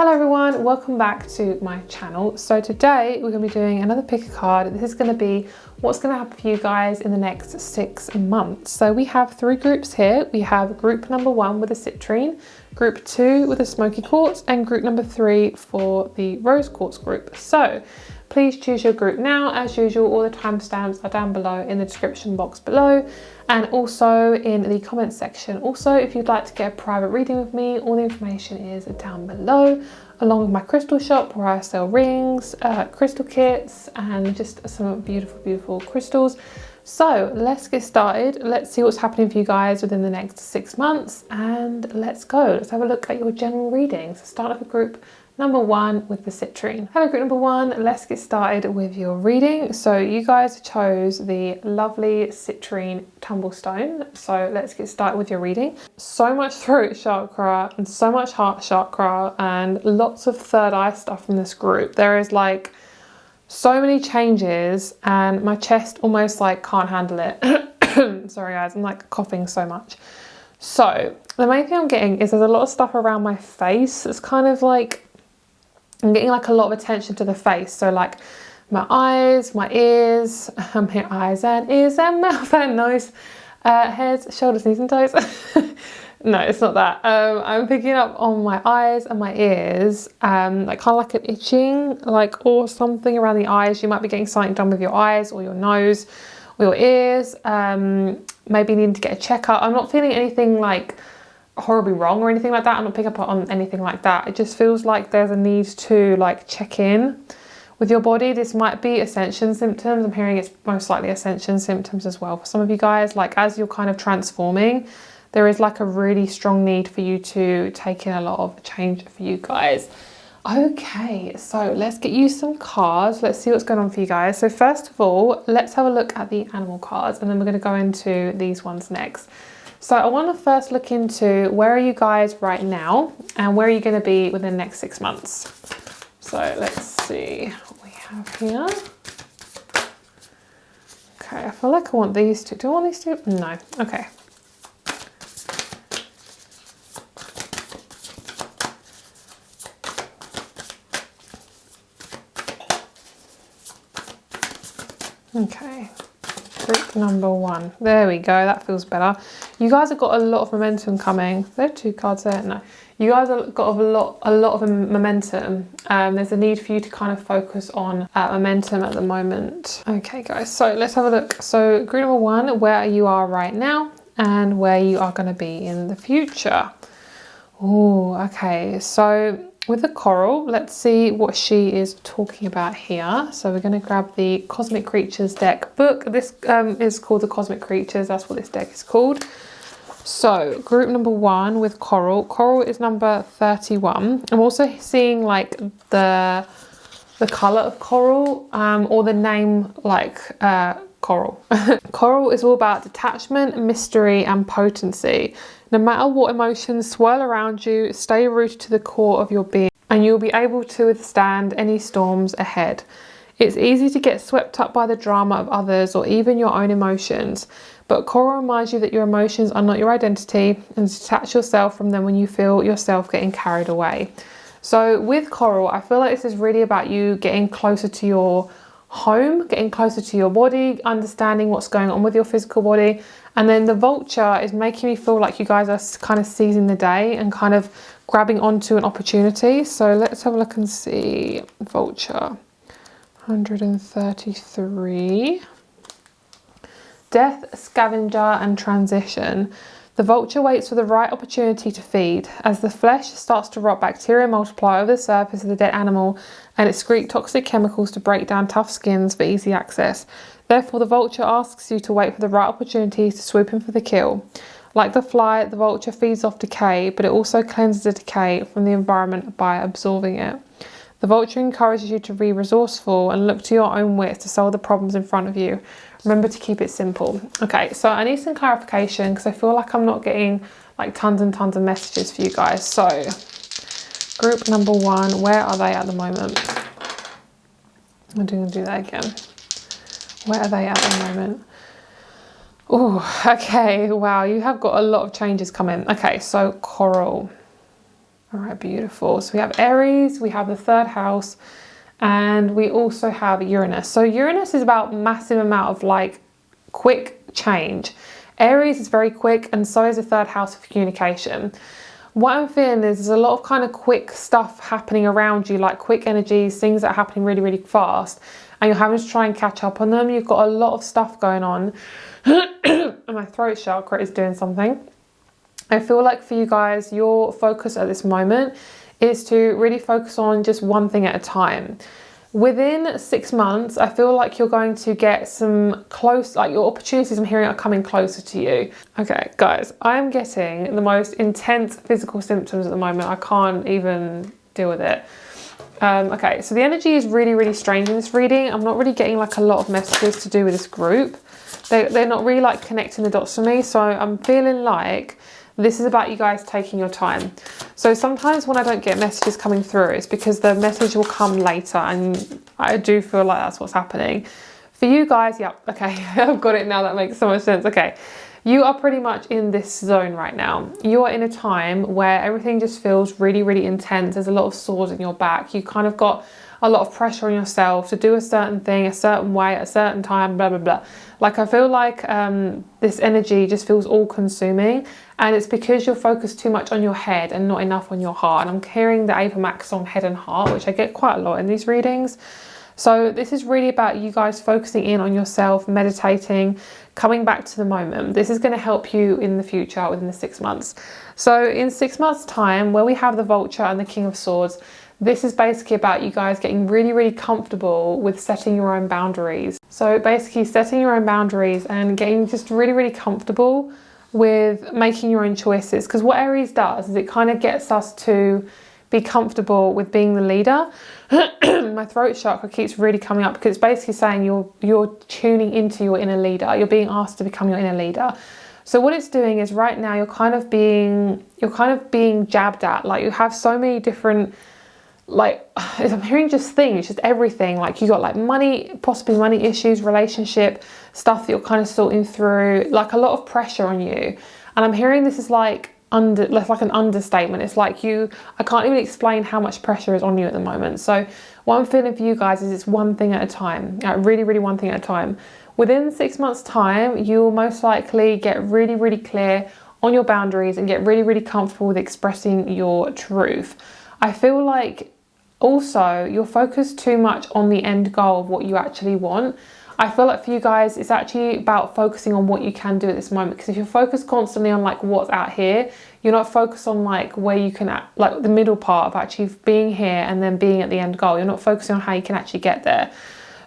Hello everyone, welcome back to my channel. So today we're going to be doing another pick a card. This is going to be what's going to happen for you guys in the next 6 months. So we have 3 groups here. We have group number 1 with a citrine, group 2 with a smoky quartz, and group number 3 for the rose quartz group. So please choose your group now. As usual, all the timestamps are down below in the description box below and also in the comments section. Also, if you'd like to get a private reading with me, all the information is down below, along with my crystal shop where I sell rings, crystal kits, and just some beautiful crystals. So let's get started. Let's see what's happening for you guys within the next 6 months, and let's go. Let's have a look at your general readings. So start off with group number 1 with the citrine. Hello group number 1, let's get started with your reading. So you guys chose the lovely citrine tumblestone. So let's get started with your reading. So much throat chakra and so much heart chakra and lots of third eye stuff in this group. There is like so many changes and my chest almost like can't handle it. Sorry guys, I'm like coughing so much. So the main thing I'm getting is there's a lot of stuff around my face. It's kind of like I'm getting like a lot of attention to the face. So like my eyes, my ears, my eyes and ears and mouth and nose, heads, shoulders, knees and toes. No, it's not that. I'm picking up on my eyes and my ears, like kind of like an itching, like or something around the eyes. You might be getting something done with your eyes or your nose or your ears. Maybe needing to get a checkup. I'm not feeling anything like horribly wrong or anything like that. I'm not picking up on anything like that. It just feels like there's a need to like check in with your body. This might be ascension symptoms. I'm hearing it's most likely ascension symptoms as well for some of you guys. Like as you're kind of transforming, there is like a really strong need for you to take in a lot of change for you guys. Okay, so let's get you some cards. Let's see what's going on for you guys. So first of all, let's have a look at the animal cards and then we're going to go into these ones next. So I want to first look into where are you guys right now and where are you going to be within the next 6 months. So let's see what we have here. Okay, I feel like I want these two. Do I want these two? No. Okay. Okay. Group number 1. There we go. That feels better. You guys have got a lot of momentum coming. There are 2 cards there. No, you guys have got a lot of momentum. There's a need for you to kind of focus on momentum at the moment. Okay, guys. So let's have a look. So group number 1, where you are right now and where you are going to be in the future. Oh, okay. So with the coral, let's see what she is talking about here. So we're going to grab the Cosmic Creatures deck book. This is called the Cosmic Creatures. That's what this deck is called. So group number 1 with coral. Coral is number 31. I'm also seeing like the color of coral or the name like coral. Coral is all about detachment, mystery and potency. No matter what emotions swirl around you, stay rooted to the core of your being and you'll be able to withstand any storms ahead. It's easy to get swept up by the drama of others or even your own emotions, but coral reminds you that your emotions are not your identity and detach yourself from them when you feel yourself getting carried away. So with coral, I feel like this is really about you getting closer to your home, getting closer to your body, understanding what's going on with your physical body. And then the vulture is making me feel like you guys are kind of seizing the day and kind of grabbing onto an opportunity. So let's have a look and see. Vulture 133. Death, scavenger and transition. The vulture waits for the right opportunity to feed. As the flesh starts to rot, bacteria multiply over the surface of the dead animal and excrete toxic chemicals to break down tough skins for easy access. Therefore, the vulture asks you to wait for the right opportunity to swoop in for the kill. Like the fly, the vulture feeds off decay, but it also cleanses the decay from the environment by absorbing it. The vulture encourages you to be resourceful and look to your own wits to solve the problems in front of you. Remember to keep it simple. Okay, so I need some clarification because I feel like I'm not getting like tons and tons of messages for you guys. So group number 1, where are they at the moment? I'm going to do that again. Where are they at the moment? Oh, okay. Wow, you have got a lot of changes coming. Okay, so coral. All right, beautiful. So we have Aries, we have the third house, and we also have Uranus. So Uranus is about massive amount of like quick change. Aries is very quick, and so is the third house of communication. What I'm feeling is there's a lot of kind of quick stuff happening around you, like quick energies, things that are happening really, really fast, and you're having to try and catch up on them. You've got a lot of stuff going on, and my throat chakra is doing something. I feel like for you guys, your focus at this moment is to really focus on just one thing at a time. Within 6 months, I feel like you're going to get some close, like your opportunities I'm hearing are coming closer to you. Okay, guys, I'm getting the most intense physical symptoms at the moment. I can't even deal with it. Okay, so the energy is really, really strange in this reading. I'm not really getting like a lot of messages to do with this group. They're not really like connecting the dots for me. So I'm feeling like this is about you guys taking your time. So sometimes when I don't get messages coming through, it's because the message will come later, and I do feel like that's what's happening. For you guys, yeah, okay, I've got it now. That makes so much sense. Okay, you are pretty much in this zone right now. You are in a time where everything just feels really, really intense. There's a lot of swords in your back. You kind of got a lot of pressure on yourself to do a certain thing, a certain way, at a certain time, blah, blah, blah. Like I feel like this energy just feels all consuming, and it's because you're focused too much on your head and not enough on your heart. And I'm hearing the Ava Max song Head and Heart, which I get quite a lot in these readings. So this is really about you guys focusing in on yourself, meditating, coming back to the moment. This is going to help you in the future within the 6 months. So in 6 months time, where we have the Vulture and the King of Swords, this is basically about you guys getting really, really comfortable with setting your own boundaries. So basically setting your own boundaries and getting just really, really comfortable with making your own choices. Because what Aries does is it kind of gets us to be comfortable with being the leader. My throat chakra keeps really coming up because it's basically saying you're tuning into your inner leader. You're being asked to become your inner leader. So what it's doing is right now you're kind of being jabbed at. Like you have so many different, like I'm hearing just things, just everything. Like you got like money, possibly money issues, relationship stuff that you're kind of sorting through, like a lot of pressure on you. And I'm hearing this is like an understatement. It's like I can't even explain how much pressure is on you at the moment. So what I'm feeling for you guys is it's one thing at a time, really, really one thing at a time. Within 6 months time, you'll most likely get really, really clear on your boundaries and get really, really comfortable with expressing your truth. I feel like also you're focused too much on the end goal of what you actually want. I feel like for you guys, it's actually about focusing on what you can do at this moment. Because if you're focused constantly on like what's out here, you're not focused on like where you can, like the middle part of actually being here and then being at the end goal. You're not focusing on how you can actually get there.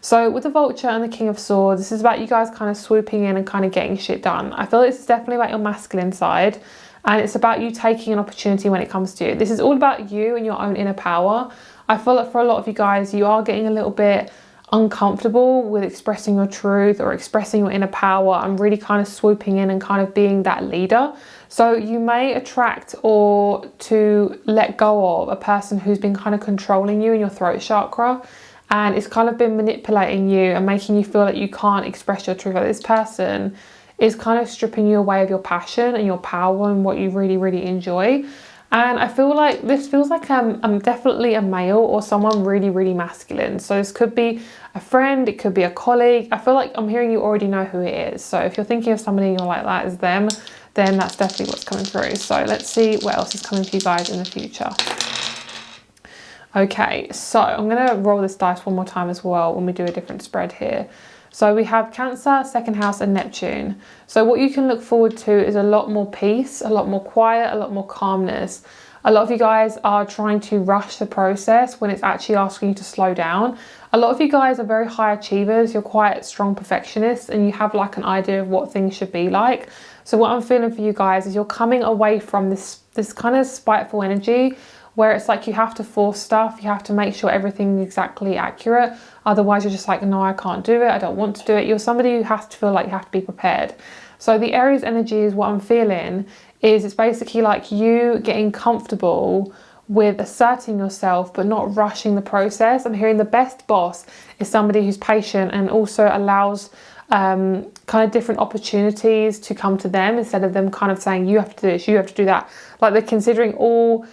So with the Vulture and the King of Swords, this is about you guys kind of swooping in and kind of getting shit done. I feel this is definitely about your masculine side, and it's about you taking an opportunity when it comes to you. This is all about you and your own inner power. I feel like for a lot of you guys, you are getting a little bit uncomfortable with expressing your truth or expressing your inner power and really kind of swooping in and kind of being that leader. So you may attract or to let go of a person who's been kind of controlling you in your throat chakra, and it's kind of been manipulating you and making you feel that you can't express your truth. Like this person is kind of stripping you away of your passion and your power and what you really, really enjoy. And I feel like this feels like I'm definitely a male or someone really, really masculine. So this could be a friend, it could be a colleague. I feel like I'm hearing you already know who it is. So if you're thinking of somebody and you're like, that is them, then that's definitely what's coming through. So let's see what else is coming for you guys in the future. Okay, so I'm going to roll this dice one more time as well when we do a different spread here. So we have Cancer, second house, and Neptune. So what you can look forward to is a lot more peace, a lot more quiet, a lot more calmness. A lot of you guys are trying to rush the process when it's actually asking you to slow down. A lot of you guys are very high achievers. You're quite strong perfectionists and you have like an idea of what things should be like. So what I'm feeling for you guys is you're coming away from this kind of spiteful energy where it's like you have to force stuff, you have to make sure everything's exactly accurate. Otherwise, you're just like, no, I can't do it, I don't want to do it. You're somebody who has to feel like you have to be prepared. So the Aries energy is what I'm feeling is it's basically like you getting comfortable with asserting yourself but not rushing the process. I'm hearing the best boss is somebody who's patient and also allows kind of different opportunities to come to them instead of them kind of saying you have to do this, you have to do that. Like they're considering all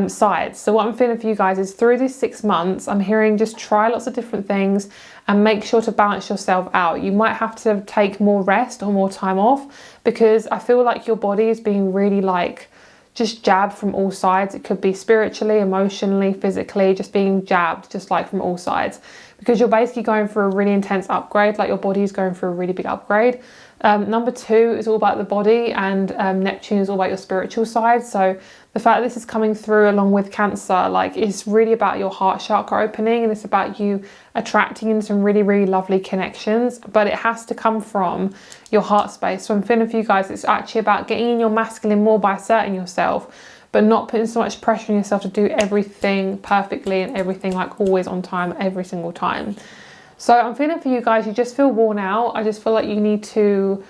sides. So what I'm feeling for you guys is through these 6 months, I'm hearing just try lots of different things and make sure to balance yourself out. You might have to take more rest or more time off, because I feel like your body is being really like just jabbed from all sides. It could be spiritually, emotionally, physically, just being jabbed just like from all sides, because you're basically going through a really intense upgrade. Like your body is going through a really big upgrade. Number 2 is all about the body, and Neptune is all about your spiritual side. So the fact that this is coming through along with Cancer, like, it's really about your heart chakra opening, and it's about you attracting in some really, really lovely connections, but it has to come from your heart space. So I'm feeling for you guys, it's actually about getting in your masculine more by asserting yourself, but not putting so much pressure on yourself to do everything perfectly and everything like always on time every single time. So I'm feeling for you guys, you just feel worn out. I just feel like you need to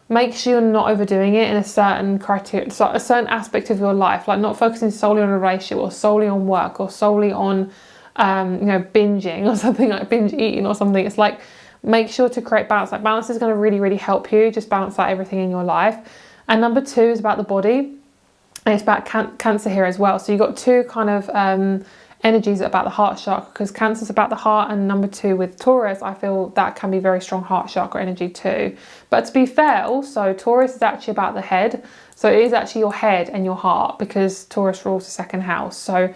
make sure you're not overdoing it in a certain criteria, so a certain aspect of your life, like not focusing solely on a relationship or solely on work or solely on, binging or something, like binge eating or something. It's like, make sure to create balance. Like balance is going to really, really help you just balance out everything in your life. And number 2 is about the body, and it's about Cancer here as well. So you've got 2 kind of energies about the heart chakra, because Cancer's about the heart, and number 2 with Taurus, I feel that can be very strong heart chakra energy too. But to be fair, also Taurus is actually about the head. So it is actually your head and your heart, because Taurus rules the 2nd house. So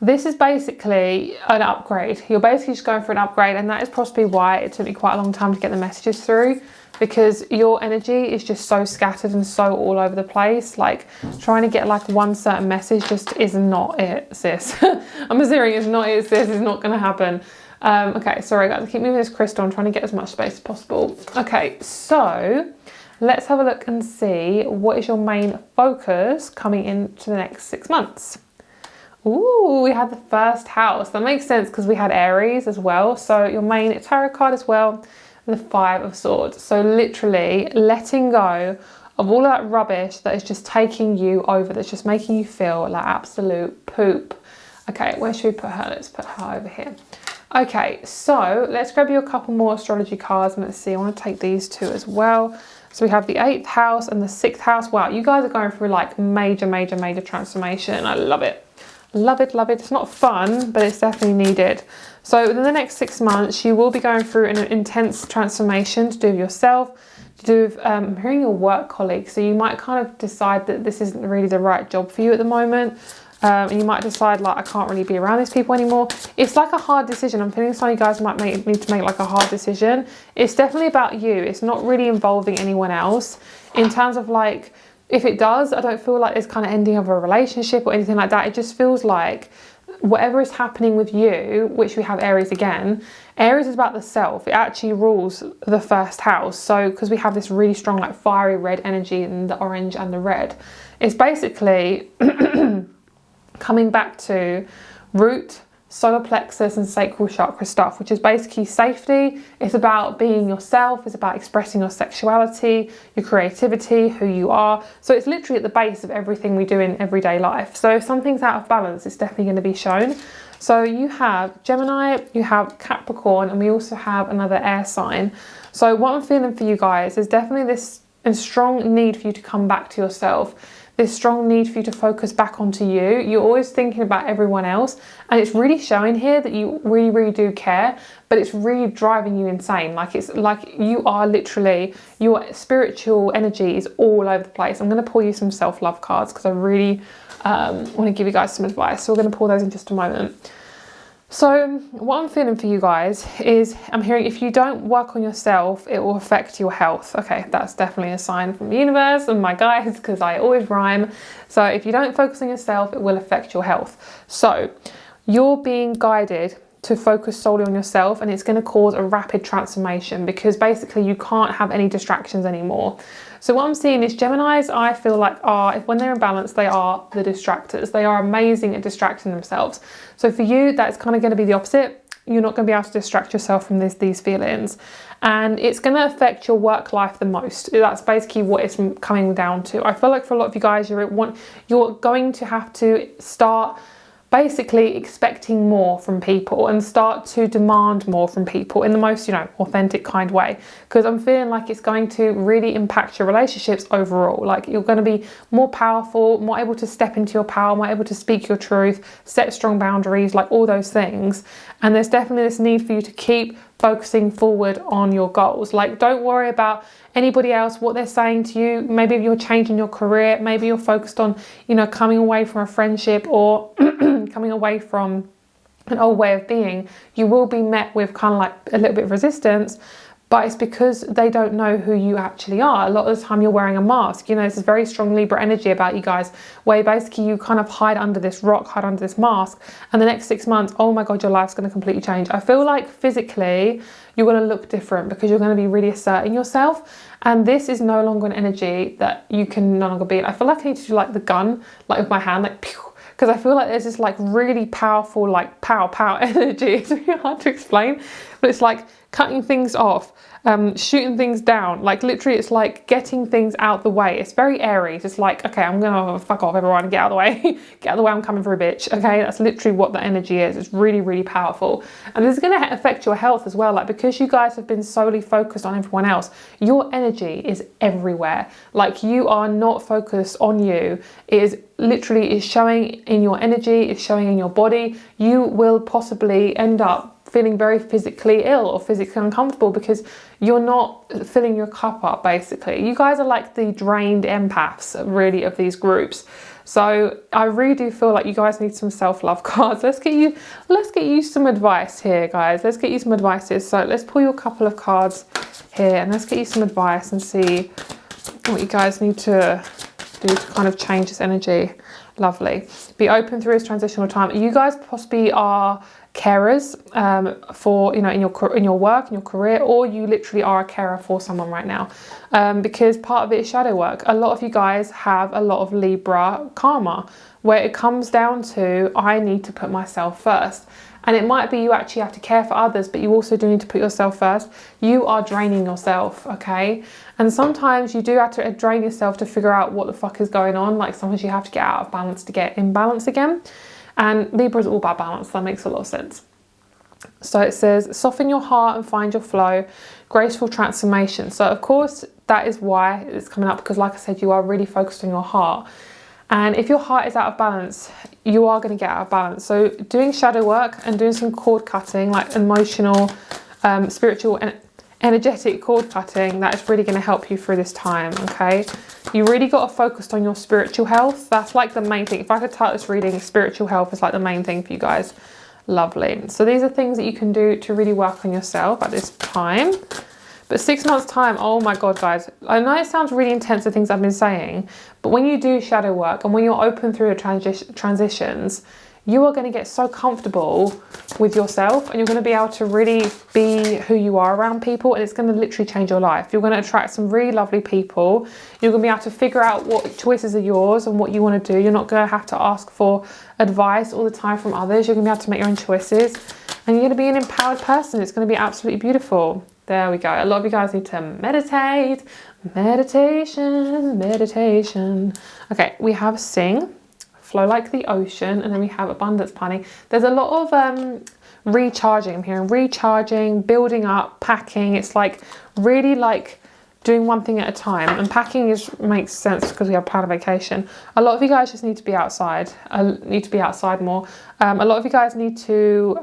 this is basically an upgrade. You're basically just going for an upgrade, and that is possibly why it took me quite a long time to get the messages through, because your energy is just so scattered and so all over the place. Like trying to get like one certain message just is not it, sis. I'm assuming it's not it, sis. It's not going to happen. Okay, sorry guys, I keep moving this crystal. I'm trying to get as much space as possible. Okay, so let's have a look and see what is your main focus coming into the next 6 months. Ooh, we had the 1st house. That makes sense because we had Aries as well. So your main tarot card as well, the 5 of Swords. So literally letting go of all of that rubbish that is just taking you over, that's just making you feel like absolute poop. Okay, where should we put her? Let's put her over here. Okay, so let's grab you a couple more astrology cards, and let's see. I want to take these 2 as well. So we have the 8th house and the 6th house. Wow, you guys are going through like major, major, major transformation. I love it. Love it, love it. It's not fun, but it's definitely needed. So within the next 6 months, you will be going through an intense transformation to do with yourself, to do with hearing your work colleagues. So you might kind of decide that this isn't really the right job for you at the moment. And you might decide like, I can't really be around these people anymore. It's like a hard decision. I'm feeling some of you guys might need to make like a hard decision. It's definitely about you. It's not really involving anyone else. In terms of like, if it does, I don't feel like it's kind of ending of a relationship or anything like that. It just feels like whatever is happening with you, which we have Aries again, Aries is about the self. It actually rules the 1st house. So because we have this really strong like fiery red energy in the orange and the red, it's basically coming back to root, solar plexus and sacral chakra stuff, which is basically safety. It's about being yourself. It's about expressing your sexuality, your creativity, who you are. So it's literally at the base of everything we do in everyday life. So if something's out of balance, it's definitely going to be shown. So you have Gemini, you have Capricorn, and we also have another air sign. So what I'm feeling for you guys is definitely this strong need for you to come back to yourself. This strong need for you to focus back onto you. You're always thinking about everyone else, and it's really showing here that you really, really do care, but it's really driving you insane. Like it's like you are literally, your spiritual energy is all over the place. I'm going to pull you some self-love cards because I really want to give you guys some advice. So we're going to pull those in just a moment. So what I'm feeling for you guys is, I'm hearing if you don't work on yourself, it will affect your health. Okay, that's definitely a sign from the universe and my guides, because I always rhyme. So if you don't focus on yourself, it will affect your health. So you're being guided to focus solely on yourself, and it's going to cause a rapid transformation, because basically you can't have any distractions anymore. So what I'm seeing is Geminis, I feel like when they're in balance, they are the distractors. They are amazing at distracting themselves. So for you, that's kind of going to be the opposite. You're not going to be able to distract yourself from these feelings. And it's going to affect your work life the most. That's basically what it's coming down to. I feel like for a lot of you guys, you're going to have to start basically expecting more from people and start to demand more from people in the most, authentic kind way, because I'm feeling like it's going to really impact your relationships overall. Like, you're going to be more powerful, more able to step into your power, more able to speak your truth, set strong boundaries, like all those things. And there's definitely this need for you to keep focusing forward on your goals. Like, don't worry about anybody else, what they're saying to you. Maybe if you're changing your career, maybe you're focused on, coming away from a friendship or coming away from an old way of being. You will be met with kind of like a little bit of resistance, but it's because they don't know who you actually are. A lot of the time you're wearing a mask. There's this very strong Libra energy about you guys, where basically you kind of hide under this rock, hide under this mask, and the next 6 months, oh my God, your life's going to completely change. I feel like physically you're going to look different because you're going to be really asserting yourself. And this is no longer an energy that you can no longer be in. I feel like I need to do like the gun, like with my hand, like pew, because I feel like there's this like really powerful, like pow energy. It's really hard to explain, but it's like cutting things off, shooting things down. Like literally it's like getting things out the way. It's very Aries. It's like, okay, I'm gonna fuck off everyone, get out of the way. Get out of the way, I'm coming for a bitch. Okay, that's literally what the energy is. It's really, really powerful. And this is going to affect your health as well. Like, because you guys have been solely focused on everyone else, your energy is everywhere. Like, you are not focused on you. It is literally is showing in your energy, it's showing in your body. You will possibly end up feeling very physically ill or physically uncomfortable because you're not filling your cup up, basically. You guys are like the drained empaths, really, of these groups. So I really do feel like you guys need some self-love cards. Let's get you some advice here, guys. Let's get you some advice here. So let's pull you a couple of cards here and let's get you some advice and see what you guys need to do to kind of change this energy. Lovely. Be open through this transitional time. You guys possibly are carers for in your work, in your career, or you literally are a carer for someone right now, because part of it is shadow work. A lot of you guys have a lot of Libra karma where it comes down to, I need to put myself first. And it might be you actually have to care for others, but you also do need to put yourself first. You are draining yourself, okay? And sometimes you do have to drain yourself to figure out what the fuck is going on. Like, sometimes you have to get out of balance to get in balance again. And Libra is all about balance. That makes a lot of sense. So it says, soften your heart and find your flow, graceful transformation. So of course, that is why it's coming up, because like I said, you are really focused on your heart. And if your heart is out of balance, you are going to get out of balance. So doing shadow work and doing some cord cutting, like emotional, spiritual and energetic cord cutting, that is really going to help you through this time, okay? You really got to focus on your spiritual health. That's like the main thing. If I could title this reading, spiritual health is like the main thing for you guys. Lovely. So these are things that you can do to really work on yourself at this time. But 6 months time, oh my God, guys. I know it sounds really intense, the things I've been saying, but when you do shadow work and when you're open through your transitions, you are going to get so comfortable with yourself and you're going to be able to really be who you are around people, and it's going to literally change your life. You're going to attract some really lovely people. You're going to be able to figure out what choices are yours and what you want to do. You're not going to have to ask for advice all the time from others. You're going to be able to make your own choices and you're going to be an empowered person. It's going to be absolutely beautiful. There we go. A lot of you guys need to meditate. Meditation. Okay, we have sing, flow like the ocean, and then we have abundance planning. There's a lot of recharging. I'm hearing recharging, building up, packing. It's like really like doing one thing at a time, and packing makes sense because we have planned a vacation. A lot of you guys just need to be outside. Need to be outside more. A lot of you guys need to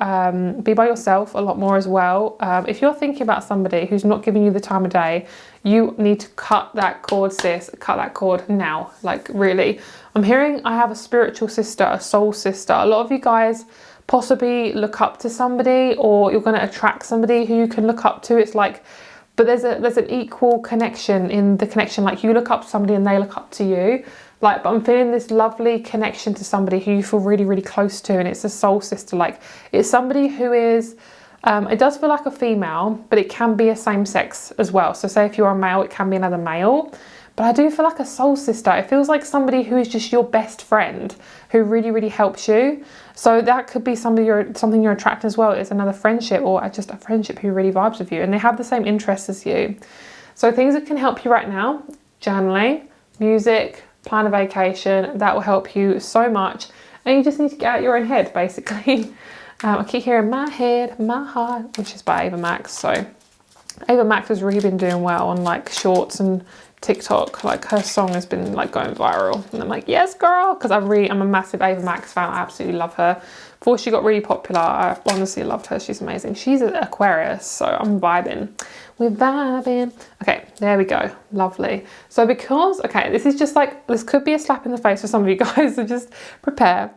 be by yourself a lot more as well. If you're thinking about somebody who's not giving you the time of day, you need to cut that cord, sis. Cut that cord now. Like, really. I'm hearing I have a spiritual sister, a soul sister. A lot of you guys possibly look up to somebody, or you're going to attract somebody who you can look up to. It's like, but there's an equal connection in the connection. Like, you look up to somebody and they look up to you. Like, but I'm feeling this lovely connection to somebody who you feel really, really close to, and it's a soul sister. Like, it's somebody who is, it does feel like a female, but it can be a same sex as well. So say if you're a male, it can be another male. But I do feel like a soul sister. It feels like somebody who is just your best friend, who really, really helps you. So that could be something you're attracting as well. It's another friendship, or just a friendship who really vibes with you, and they have the same interests as you. So things that can help you right now: journaling, music, plan a vacation. That will help you so much. and you just need to get out your own head, basically. I keep hearing my head, my heart, which is by Ava Max. So Ava Max has really been doing well on like shorts and TikTok. Like her song has been like going viral, and I'm like, yes girl, because I'm a massive Ava Max fan. I absolutely love her. Before she got really popular, I honestly loved her. She's amazing. She's an Aquarius, so I'm vibing. We're vibing. Okay, there we go. Lovely. So because, okay, this is just like, this could be a slap in the face for some of you guys, so just prepare.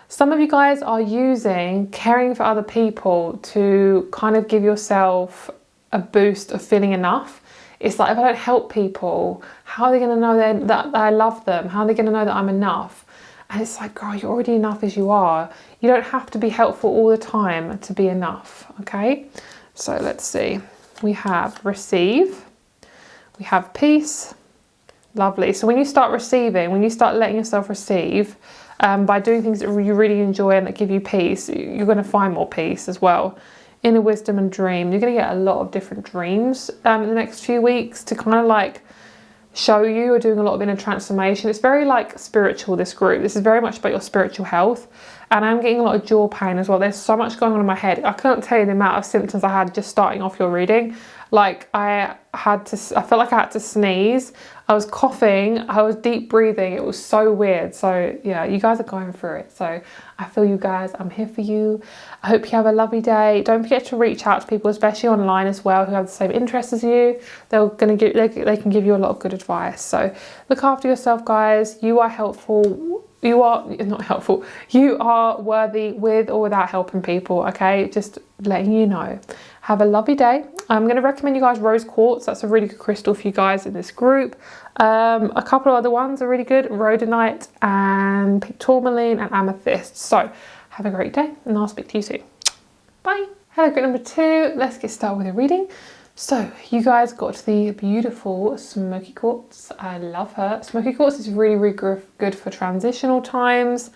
Some of you guys are using caring for other people to kind of give yourself a boost of feeling enough. It's like, if I don't help people, how are they going to know that I love them? How are they going to know that I'm enough? And it's like, girl, you're already enough as you are. You don't have to be helpful all the time to be enough, okay? So let's see. We have receive. We have peace. Lovely. So when you start receiving, when you start letting yourself receive, by doing things that you really enjoy and that give you peace, you're going to find more peace as well. Inner wisdom and dream. You're going to get a lot of different dreams in the next few weeks to kind of like show you are doing a lot of inner transformation. It's very like spiritual, this group. This is very much about your spiritual health. And I'm getting a lot of jaw pain as well. There's so much going on in my head. I can't tell you the amount of symptoms I had just starting off your reading. Like I felt like I had to sneeze. I was coughing. I was deep breathing. It was so weird. So yeah, you guys are going through it. So I feel you guys. I'm here for you. I hope you have a lovely day. Don't forget to reach out to people, especially online as well, who have the same interests as you. They can give you a lot of good advice. So look after yourself, guys. You are helpful. You are not helpful. You are worthy with or without helping people. Okay, just letting you know. Have a lovely day. I'm going to recommend you guys rose quartz. That's a really good crystal for you guys in this group. A couple of other ones are really good. Rhodonite and tourmaline and amethyst. So have a great day and I'll speak to you soon. Bye. Hello, group number 2. Let's get started with the reading. So you guys got the beautiful smoky quartz. I love her. Smoky quartz is really, really good for transitional times.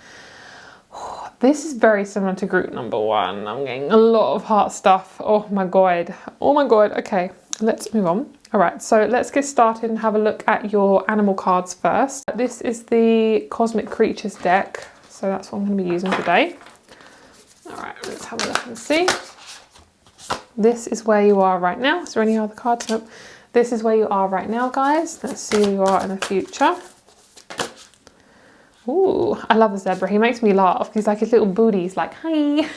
This is very similar to group number 1. I'm getting a lot of heart stuff. Oh my god. Oh my god. Okay, let's move on. All right, so let's get started and have a look at your animal cards first. This is the Cosmic Creatures deck. So that's what I'm going to be using today. All right, let's have a look and see. This is where you are right now. Is there any other cards? Nope. This is where you are right now, guys. Let's see where you are in the future. Ooh, I love the zebra. He makes me laugh. He's like his little booty's like, hi.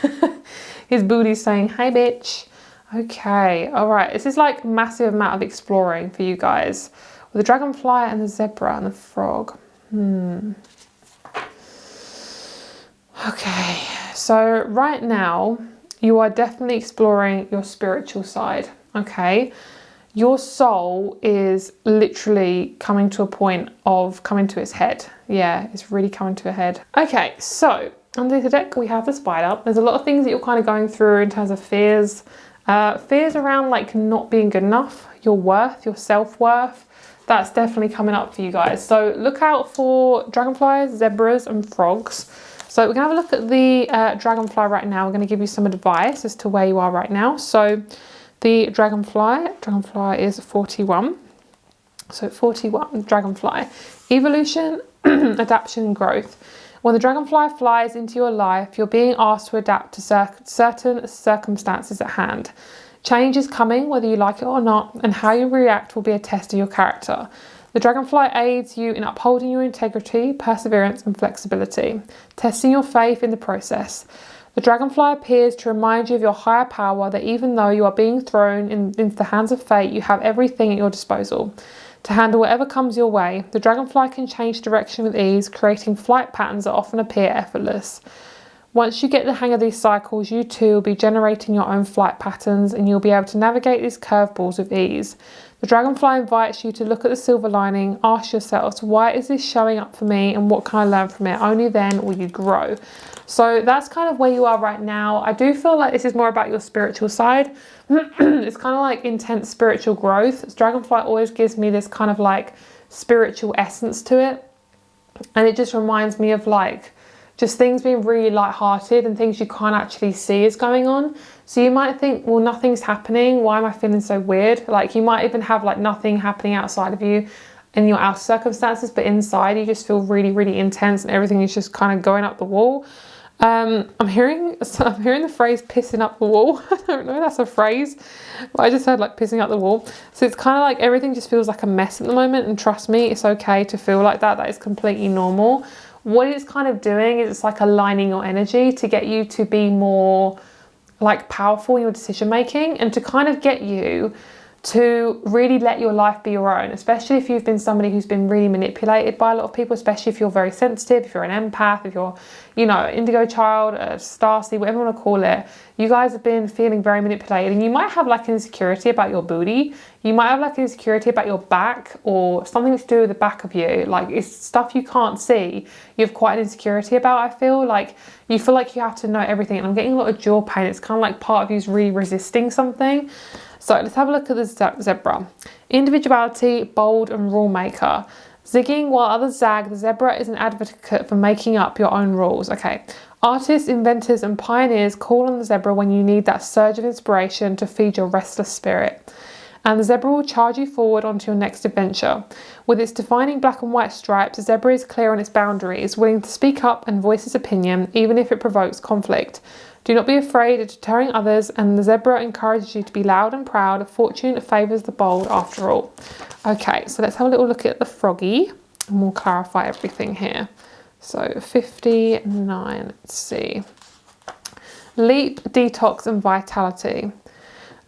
His booty's saying, hi, bitch. Okay, all right. This is like massive amount of exploring for you guys. With the dragonfly and the zebra and the frog. Okay, so right now, you are definitely exploring your spiritual side, okay? Your soul is literally coming to a point of coming to its head. Yeah, it's really coming to a head. Okay, so under the deck we have the spider. There's a lot of things that you're kind of going through in terms of fears. Fears around like not being good enough, your worth, your self-worth. That's definitely coming up for you guys. So look out for dragonflies, zebras and frogs. So we're going to have a look at the dragonfly right now. We're going to give you some advice as to where you are right now. So the dragonfly is 41. So 41, dragonfly. Evolution, adaptation and growth. When the dragonfly flies into your life, you're being asked to adapt to certain circumstances at hand. Change is coming, whether you like it or not, and how you react will be a test of your character. The dragonfly aids you in upholding your integrity, perseverance and flexibility, testing your faith in the process. The dragonfly appears to remind you of your higher power, that even though you are being thrown into the hands of fate, you have everything at your disposal to handle whatever comes your way. The dragonfly can change direction with ease, creating flight patterns that often appear effortless. Once you get the hang of these cycles, you too will be generating your own flight patterns and you'll be able to navigate these curveballs with ease. The dragonfly invites you to look at the silver lining, ask yourselves, why is this showing up for me and what can I learn from it? Only then will you grow. So that's kind of where you are right now. I do feel like this is more about your spiritual side. It's kind of like intense spiritual growth. Dragonfly always gives me this kind of like spiritual essence to it. And it just reminds me of like just things being really light-hearted and things you can't actually see is going on. So you might think, well, nothing's happening. Why am I feeling so weird? Like you might even have like nothing happening outside of you. in your outer circumstances, but inside you just feel really, really intense and everything is just kind of going up the wall. I'm hearing the phrase pissing up the wall. I don't know if that's a phrase, but I just heard like pissing up the wall. So it's kind of like everything just feels like a mess at the moment, and trust me, it's okay to feel like that. That is completely normal. What it's kind of doing is it's like aligning your energy to get you to be more like powerful in your decision making, and to kind of get you to really let your life be your own, especially if you've been somebody who's been really manipulated by a lot of people, especially if you're very sensitive, if you're an empath, if you're, you know, indigo child, a starseed, whatever you want to call it. You guys have been feeling very manipulated, and you might have like an insecurity about your booty. You might have like an insecurity about your back, or something to do with the back of you. Like, it's stuff you can't see. You have quite an insecurity about, I feel. Like, you feel like you have to know everything, and I'm getting a lot of jaw pain. It's kind of like part of you's really resisting something. So let's have a look at the zebra. Individuality, bold and rule maker. Zigging while others zag, the zebra is an advocate for making up your own rules. Okay. Artists, inventors and pioneers call on the zebra when you need that surge of inspiration to feed your restless spirit. And the zebra will charge you forward onto your next adventure. With its defining black and white stripes, the zebra is clear on its boundaries, willing to speak up and voice its opinion, even if it provokes conflict. Do not be afraid of deterring others, and the zebra encourages you to be loud and proud. Fortune favours the bold after all. Okay, so let's have a little look at the froggy, and we'll clarify everything here. So 59, let's see. Leap, detox and vitality.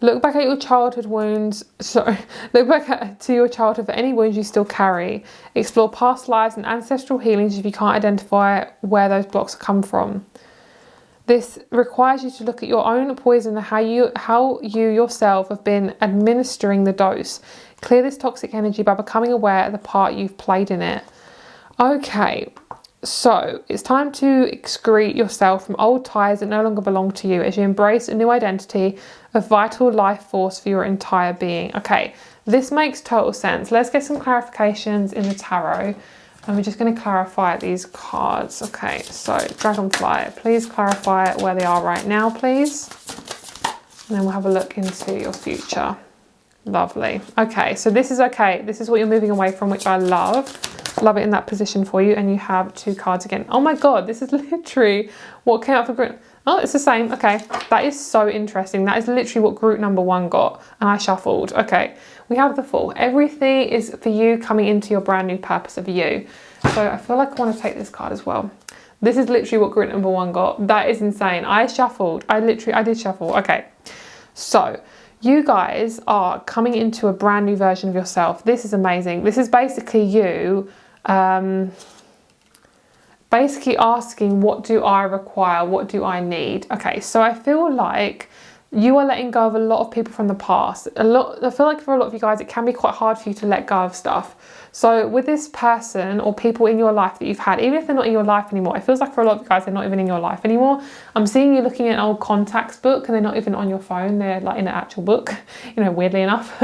Look back at your childhood wounds. Look back to your childhood for any wounds you still carry. Explore past lives and ancestral healings if you can't identify where those blocks come from. This requires you to look at your own poison and how you yourself have been administering the dose. Clear this toxic energy by becoming aware of the part you've played in it. Okay, so it's time to excrete yourself from old ties that no longer belong to you as you embrace a new identity of vital life force for your entire being. Okay, this makes total sense. Let's get some clarifications in the tarot. And we're just going to clarify these cards. Okay, so Dragonfly, please clarify where they are right now, please. And then we'll have a look into your future. Lovely. Okay, so this is okay. This is what you're moving away from, which I love. Love it in that position for you. And you have 2 cards again. Oh my God, this is literally what came out for group. Oh, it's the same. Okay, that is so interesting. That is literally what group number 1 got. And I shuffled. Okay, we have the Fool. Everything is for you coming into your brand new purpose of you. So I feel like I want to take this card as well. This is literally what group number 1 got. That is insane. I shuffled. I did shuffle. Okay, so you guys are coming into a brand new version of yourself. This is amazing. This is basically you basically asking, what do I require? What do I need? Okay, so I feel like you are letting go of a lot of people from the past. I feel like for a lot of you guys, it can be quite hard for you to let go of stuff. So with this person or people in your life that you've had, even if they're not in your life anymore, it feels like for a lot of you guys, they're not even in your life anymore. I'm seeing you looking at an old contacts book and they're not even on your phone. They're like in an actual book, you know, weirdly enough.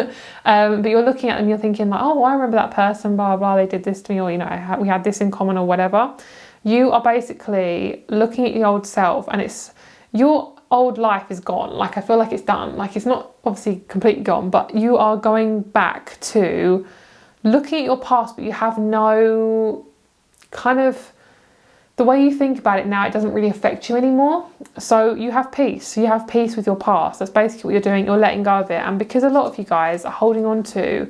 But you're looking at them, you're thinking like, oh, I remember that person, blah, blah, they did this to me, or, you know, we had this in common or whatever. You are basically looking at the old self, and it's your old life is gone. Like, I feel like it's done. Like, it's not obviously completely gone, but you are going back to looking at your past, but you have no kind of, the way you think about it now, it doesn't really affect you anymore. So you have peace. You have peace with your past. That's basically what you're doing. You're letting go of it. And because a lot of you guys are holding on to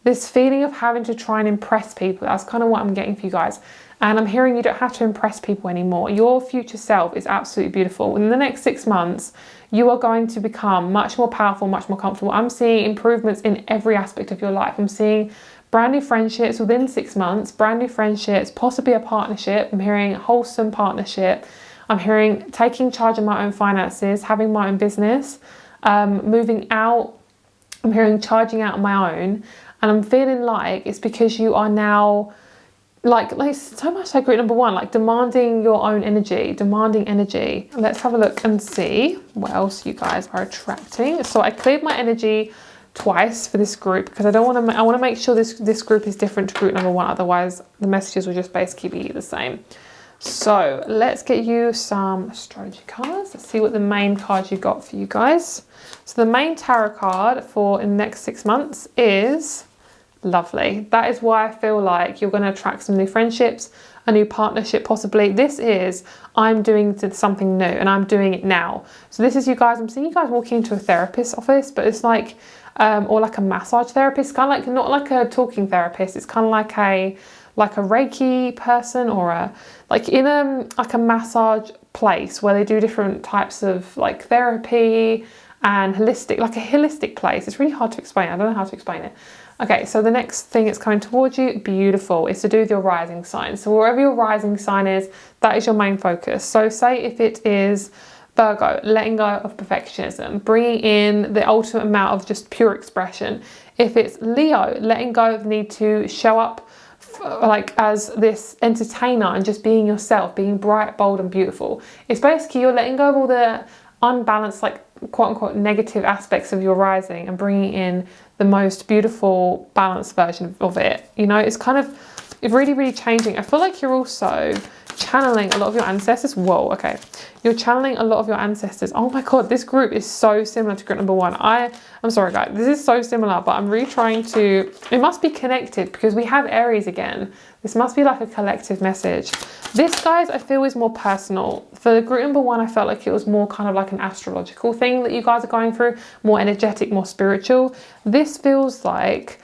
this feeling of having to try and impress people, that's kind of what I'm getting for you guys. And I'm hearing you don't have to impress people anymore. Your future self is absolutely beautiful. In the next 6 months, you are going to become much more powerful, much more comfortable. I'm seeing improvements in every aspect of your life. I'm seeing brand new friendships within 6 months, brand new friendships, possibly a partnership. I'm hearing wholesome partnership. I'm hearing taking charge of my own finances, having my own business, moving out. I'm hearing charging out on my own. And I'm feeling like it's because you are now, like so much like group number 1, like demanding your own energy, demanding energy. Let's have a look and see what else you guys are attracting. So I cleared my energy twice for this group because I want to make sure this group is different to group number 1. Otherwise, the messages will just basically be the same. So let's get you some astrology cards. Let's see what the main cards you got for you guys. So the main tarot card for in the next 6 months is Lovely. That is why I feel like you're going to attract some new friendships, a new partnership possibly. This is, I'm doing something new and I'm doing it now. So this is you guys, I'm seeing you guys walking into a therapist's office, but it's like, or like a massage therapist, kind of like, not like a talking therapist. It's kind of like a Reiki person, or like in a massage place where they do different types of like therapy and holistic, like a holistic place. It's really hard to explain. I don't know how to explain it. Okay, so the next thing that's coming towards you, beautiful, is to do with your rising sign. So wherever your rising sign is, that is your main focus. So say if it is Virgo, letting go of perfectionism, bringing in the ultimate amount of just pure expression. If it's Leo, letting go of the need to show up like as this entertainer and just being yourself, being bright, bold and beautiful. It's basically you're letting go of all the unbalanced, like quote unquote negative aspects of your rising and bringing in the most beautiful balanced version of it. You know, it's kind of, it's really, really changing. I feel like you're also channeling a lot of your ancestors. Whoa, okay. You're channeling a lot of your ancestors. Oh my God, this group is so similar to group number one. I'm sorry guys, this is so similar, but I'm really trying to, it must be connected because we have Aries again. This must be like a collective message. This, guys, I feel is more personal. For group number one, I felt like it was more kind of like an astrological thing that you guys are going through, more energetic, more spiritual. This feels like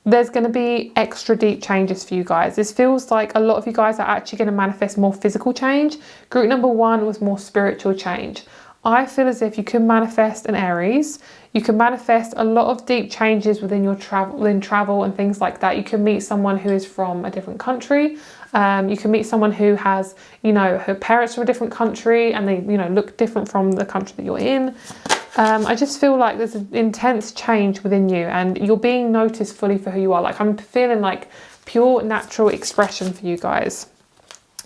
there's going to be extra deep changes for you guys. This feels like a lot of you guys are actually going to manifest more physical change. Group number one was more spiritual change. I feel as if you can manifest an Aries. You can manifest a lot of deep changes within your travel and things like that. You can meet someone who is from a different country. You can meet someone who has, you know, her parents from a different country and they, you know, look different from the country that you're in. I just feel like there's an intense change within you and you're being noticed fully for who you are. Like I'm feeling like pure natural expression for you guys.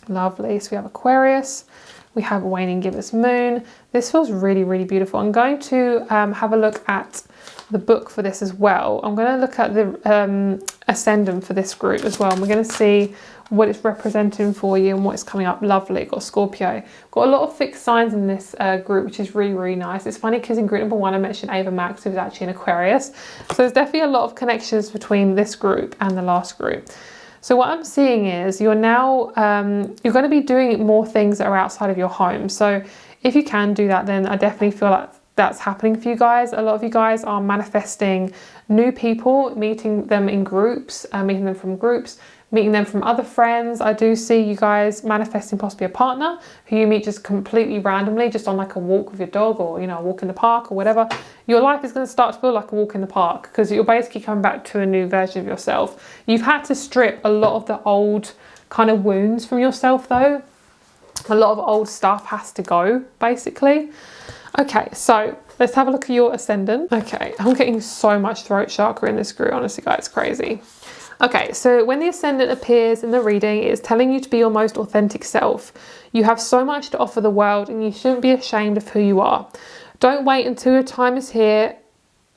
Lovely. So we have Aquarius. We have waning gibbous moon. This feels really, really beautiful. I'm going to have a look at the book for this as well. I'm going to look at the ascendant for this group as well. And we're going to see what it's representing for you and what is coming up. Lovely. Got Scorpio. Got a lot of fixed signs in this group, which is really, really nice. It's funny because in group number one, I mentioned Ava Max, who's actually an Aquarius. So there's definitely a lot of connections between this group and the last group. So what I'm seeing is you're now, you're going to be doing more things that are outside of your home. So if you can do that, then I definitely feel like that's happening for you guys. A lot of you guys are manifesting new people, meeting them in groups, meeting them from groups, meeting them from other friends. I do see you guys manifesting possibly a partner who you meet just completely randomly, just on like a walk with your dog or, you know, a walk in the park or whatever. Your life is going to start to feel like a walk in the park because you're basically coming back to a new version of yourself. You've had to strip a lot of the old kind of wounds from yourself though. A lot of old stuff has to go basically. Okay, so let's have a look at your ascendant. Okay, I'm getting so much throat chakra in this group, honestly guys, it's crazy. Okay, so when the ascendant appears in the reading, it is telling you to be your most authentic self. You have so much to offer the world and you shouldn't be ashamed of who you are. Don't wait until your time is here.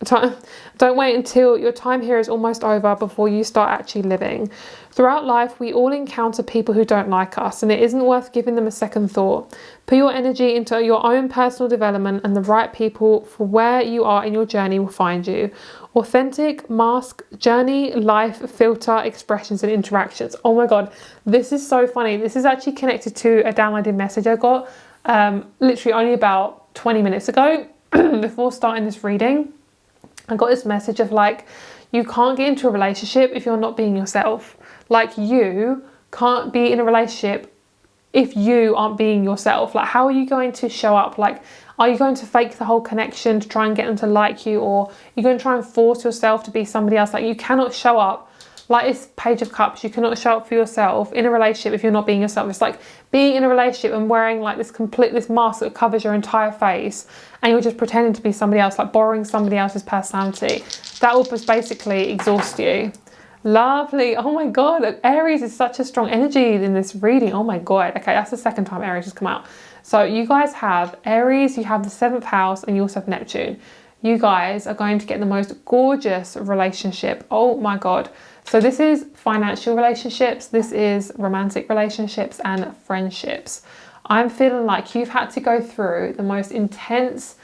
Don't wait until your time here is almost over before you start actually living. Throughout life, we all encounter people who don't like us and it isn't worth giving them a second thought. Put your energy into your own personal development and the right people for where you are in your journey will find you. Authentic, mask, journey, life, filter, expressions and interactions. Oh my God, this is so funny. This is actually connected to a downloaded message I got literally only about 20 minutes ago before starting this reading. I got this message of like, you can't get into a relationship if you're not being yourself. Like you can't be in a relationship if you aren't being yourself. Like how are you going to show up? Like, are you going to fake the whole connection to try and get them to like you? Or you're going to try and force yourself to be somebody else? Like you cannot show up like this Page of Cups. You cannot show up for yourself in a relationship if you're not being yourself. It's like being in a relationship and wearing like this mask that covers your entire face and you're just pretending to be somebody else, like borrowing somebody else's personality. That will just basically exhaust you. Lovely. Oh my God, Aries is such a strong energy in this reading. Oh my God. Okay, that's the second time Aries has come out. So you guys have Aries, you have the 7th house and you also have Neptune. You guys are going to get the most gorgeous relationship. Oh my God. So this is financial relationships, this is romantic relationships and friendships. I'm feeling like you've had to go through the most intense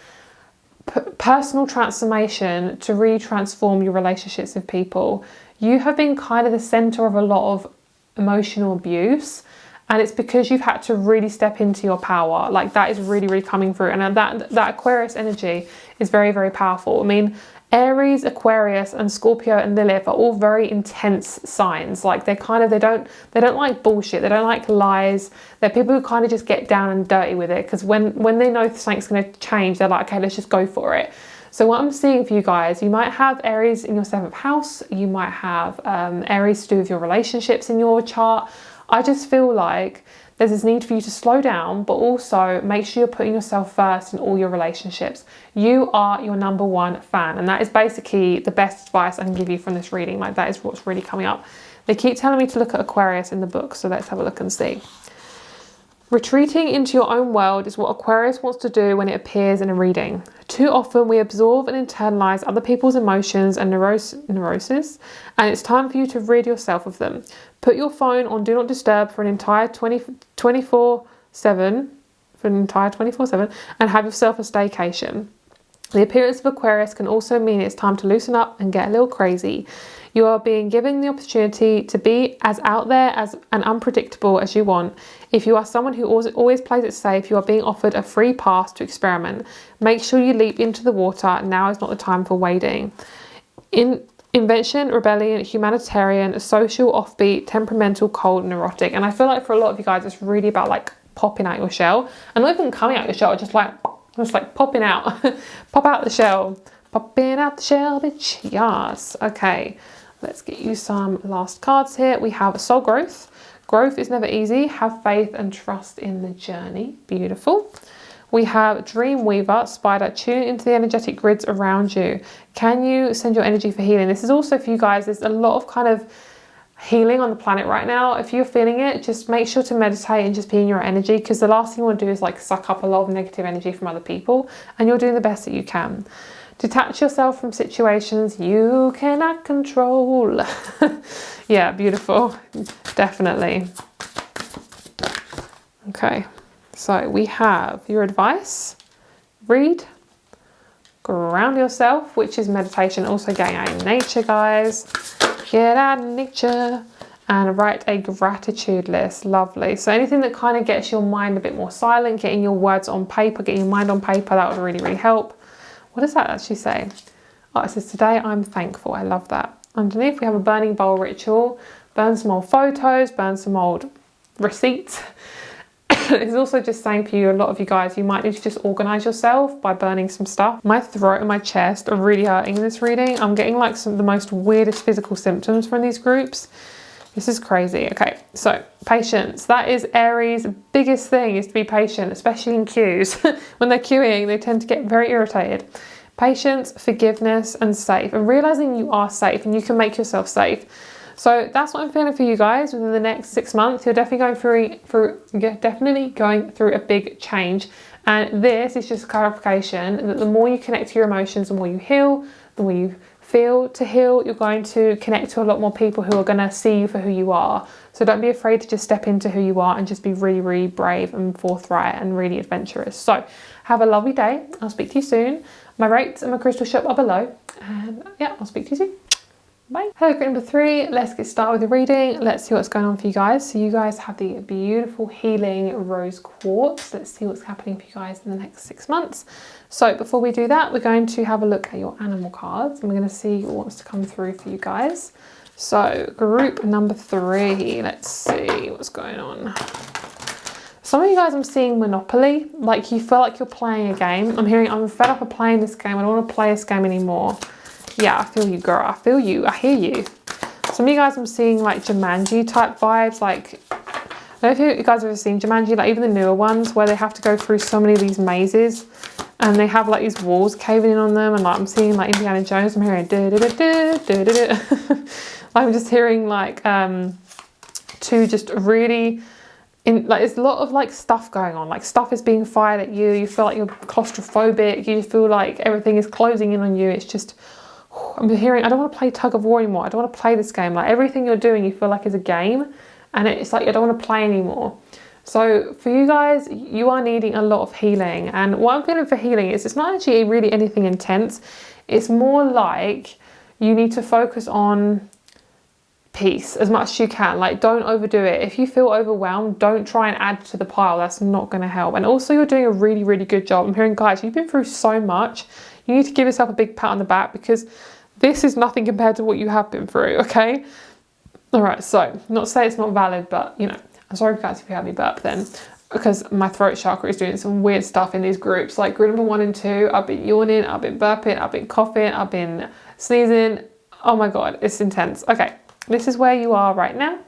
personal transformation to really transform your relationships with people. You have been kind of the center of a lot of emotional abuse, and it's because you've had to really step into your power. Like, that is really, really coming through. And that Aquarius energy is very, very powerful. I mean, Aries, Aquarius, and Scorpio and Lilith are all very intense signs. Like, they don't like bullshit. They don't like lies. They're people who kind of just get down and dirty with it, because when they know something's going to change, they're like, okay, let's just go for it. So what I'm seeing for you guys, you might have Aries in your 7th house. You might have Aries to do with your relationships in your chart. I just feel like there's this need for you to slow down, but also make sure you're putting yourself first in all your relationships. You are your #1 fan, and that is basically the best advice I can give you from this reading. Like, that is what's really coming up. They keep telling me to look at Aquarius in the book, so let's have a look and see. Retreating into your own world is what Aquarius wants to do when it appears in a reading. Too often we absorb and internalize other people's emotions and neuroses, and it's time for you to rid yourself of them. Put your phone on Do Not Disturb for an entire 24/7, and have yourself a staycation. The appearance of Aquarius can also mean it's time to loosen up and get a little crazy. You are being given the opportunity to be as out there and unpredictable as you want. If you are someone who always plays it safe, you are being offered a free pass to experiment. Make sure you leap into the water. Now is not the time for wading. Invention, rebellion, humanitarian, social, offbeat, temperamental, cold, neurotic. And I feel like for a lot of you guys, it's really about like popping out your shell. And not even coming out your shell, just like popping out. Pop out the shell. Popping out the shell, bitch. Yes. Okay. Let's get you some last cards here. We have soul growth. Growth is never easy. Have faith and trust in the journey. Beautiful. We have dream weaver, spider. Tune into the energetic grids around you. Can you send your energy for healing? This is also for you guys. There's a lot of kind of healing on the planet right now. If you're feeling it, just make sure to meditate and just be in your energy, because the last thing you want to do is like suck up a lot of negative energy from other people, and you're doing the best that you can. Detach yourself from situations you cannot control. Yeah, beautiful. Definitely. Okay, so we have your advice. Read. Ground yourself, which is meditation. Also getting out in nature, guys. Get out in nature. And write a gratitude list. Lovely. So anything that kind of gets your mind a bit more silent, getting your words on paper, getting your mind on paper, that would really, really help. What does that actually say? Oh, it says, today I'm thankful. I love that. Underneath we have a burning bowl ritual. Burn some old photos, burn some old receipts. It's also just saying for you, a lot of you guys, you might need to just organise yourself by burning some stuff. My throat and my chest are really hurting in this reading. I'm getting like some of the most weirdest physical symptoms from these groups. This is crazy. Okay, so patience. That is Aries' biggest thing, is to be patient, especially in queues. When they're queuing, they tend to get very irritated. Patience, forgiveness, and safe. And realising you are safe and you can make yourself safe. So that's what I'm feeling for you guys within the next 6 months. You're definitely going through a big change. And this is just clarification that the more you connect to your emotions, the more you heal, the more you feel to heal, you're going to connect to a lot more people who are going to see you for who you are. So don't be afraid to just step into who you are and just be really, really brave and forthright and really adventurous. So have a lovely day. I'll speak to you soon. My rates and my crystal shop are below. And yeah, I'll speak to you soon. Bye. Hello, group number 3. Let's get started with the reading. Let's see what's going on for you guys. So you guys have the beautiful healing rose quartz. Let's see what's happening for you guys in the next 6 months. So before we do that, we're going to have a look at your animal cards. And we're going to see what wants to come through for you guys. So group number 3, let's see what's going on. Some of you guys, I'm seeing Monopoly. Like, you feel like you're playing a game. I'm fed up of playing this game. I don't want to play this game anymore. Yeah, I feel you, girl. I feel you. I hear you. Some of you guys, I'm seeing like Jumanji type vibes. Like, I don't know if you guys have ever seen Jumanji, like even the newer ones where they have to go through so many of these mazes and they have like these walls caving in on them. And like, I'm seeing like Indiana Jones. I'm hearing I'm just hearing like two just really like, there's a lot of like stuff going on. Like, stuff is being fired at you. You feel like you're claustrophobic. You feel like everything is closing in on you. It's just, I'm hearing, I don't want to play tug of war anymore. I don't want to play this game. Like, everything you're doing, you feel like is a game. And it's like, I don't want to play anymore. So for you guys, you are needing a lot of healing. And what I'm feeling for healing is it's not actually really anything intense. It's more like you need to focus on peace as much as you can. Like, don't overdo it. If you feel overwhelmed, don't try and add to the pile. That's not going to help. And also, you're doing a really, really good job. I'm hearing, guys, you've been through so much. You need to give yourself a big pat on the back, because this is nothing compared to what you have been through, okay? All right, so not to say it's not valid, but, you know, I'm sorry guys if you had me burp then, because my throat chakra is doing some weird stuff in these groups. Like group number 1 and 2, I've been yawning, I've been burping, I've been coughing, I've been sneezing. Oh my God, it's intense. Okay, this is where you are right now,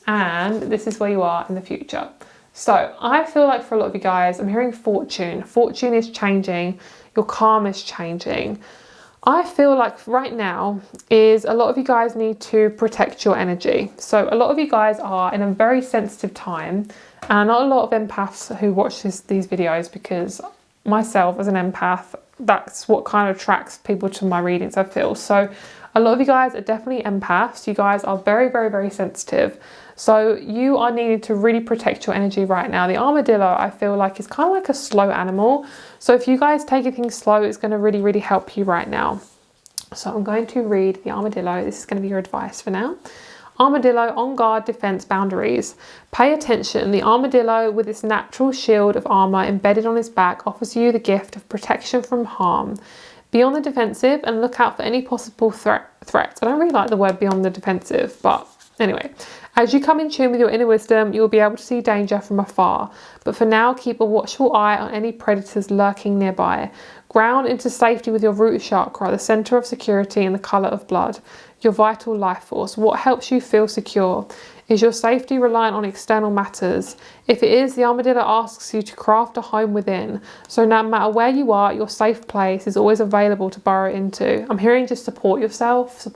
and this is where you are in the future. So I feel like for a lot of you guys, I'm hearing fortune. Fortune is changing. Your karma is changing. I feel like right now is a lot of you guys need to protect your energy. So a lot of you guys are in a very sensitive time, and not a lot of empaths who watch these videos, because myself as an empath, that's what kind of attracts people to my readings, I feel. So a lot of you guys are definitely empaths. You guys are very, very, very sensitive. So you are needing to really protect your energy right now. The armadillo, I feel like, is kind of like a slow animal. So if you guys take things slow, it's going to really, really help you right now. So I'm going to read the armadillo. This is going to be your advice for now. Armadillo, on guard, defense, boundaries. Pay attention. The armadillo, with its natural shield of armor embedded on its back, offers you the gift of protection from harm. Be on the defensive and look out for any possible threats. I don't really like the word be on the defensive, but anyway. As you come in tune with your inner wisdom, you will be able to see danger from afar. But for now, keep a watchful eye on any predators lurking nearby. Ground into safety with your root chakra, the center of security and the color of blood, your vital life force. What helps you feel secure? Is your safety reliant on external matters? If it is, the armadillo asks you to craft a home within. So no matter where you are, your safe place is always available to burrow into. I'm hearing just supporting yourself.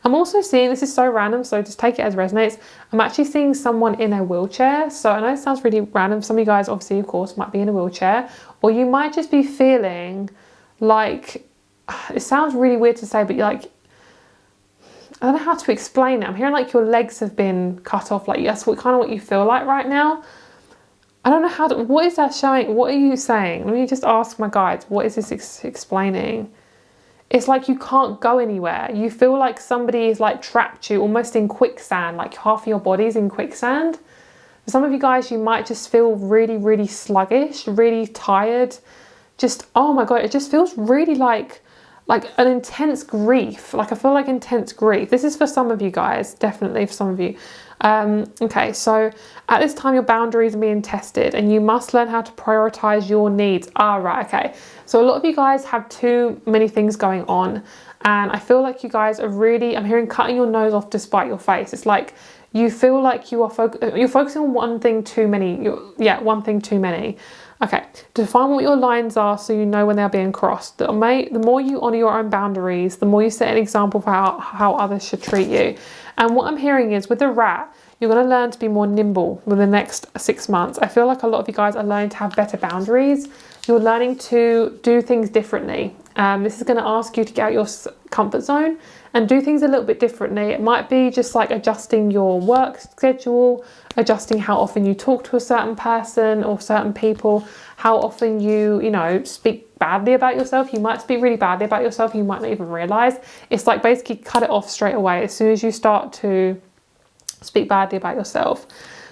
I'm also seeing, this is so random, so just take it as resonates. I'm actually seeing someone in a wheelchair. So I know it sounds really random. Some of you guys, obviously, of course, might be in a wheelchair. Or you might just be feeling like, it sounds really weird to say, but you're like, I don't know how to explain it. I'm hearing like your legs have been cut off. Like that's what you feel like right now. I don't know how to, what is that showing? What are you saying? Let me just ask my guides. What is this explaining? It's like you can't go anywhere. You feel like somebody is like trapped you almost in quicksand, like half of your body's in quicksand. For some of you guys, you might just feel really, really sluggish, really tired. Just, oh my God, it just feels really like an intense grief. Like I feel like intense grief. This is for some of you guys, definitely for some of you. Okay, so at this time your boundaries are being tested and you must learn how to prioritize your needs. Right, okay. So a lot of you guys have too many things going on, and I feel like you guys are really, I'm hearing cutting your nose off to spite your face. It's like you feel like you're focusing on one thing too many. One thing too many. Okay, define what your lines are so you know when they're being crossed. The more you honour your own boundaries, the more you set an example for how others should treat you. And what I'm hearing is with the rat, you're going to learn to be more nimble within the next 6 months. I feel like a lot of you guys are learning to have better boundaries. You're learning to do things differently. This is going to ask you to get out your comfort zone and do things a little bit differently. It might be just like adjusting your work schedule, adjusting how often you talk to a certain person or certain people, how often you speak badly about yourself. You might speak really badly about yourself. You might not even realize. It's like basically cut it off straight away as soon as you start to speak badly about yourself.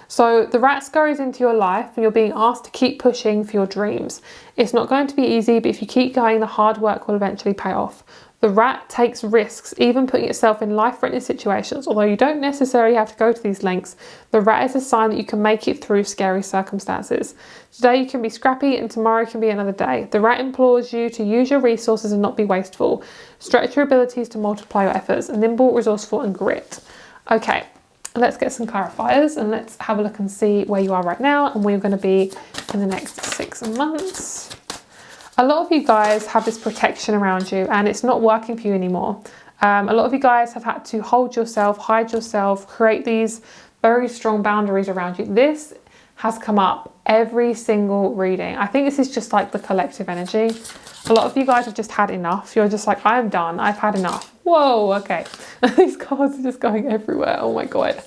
So the rat scurries into your life and you're being asked to keep pushing for your dreams. It's not going to be easy, but if you keep going, the hard work will eventually pay off. The rat takes risks, even putting itself in life-threatening situations. Although you don't necessarily have to go to these lengths, the rat is a sign that you can make it through scary circumstances. Today you can be scrappy and tomorrow can be another day. The rat implores you to use your resources and not be wasteful. Stretch your abilities to multiply your efforts. Nimble, resourceful and grit. Okay, let's get some clarifiers and let's have a look and see where you are right now and where you're going to be in the next 6 months. A lot of you guys have this protection around you and it's not working for you anymore. A lot of you guys have had to hold yourself, hide yourself, create these very strong boundaries around you. This has come up every single reading. I think this is just like the collective energy. A lot of you guys have just had enough. You're just like, I'm done. I've had enough. Whoa, okay. These cards are just going everywhere. Oh my God.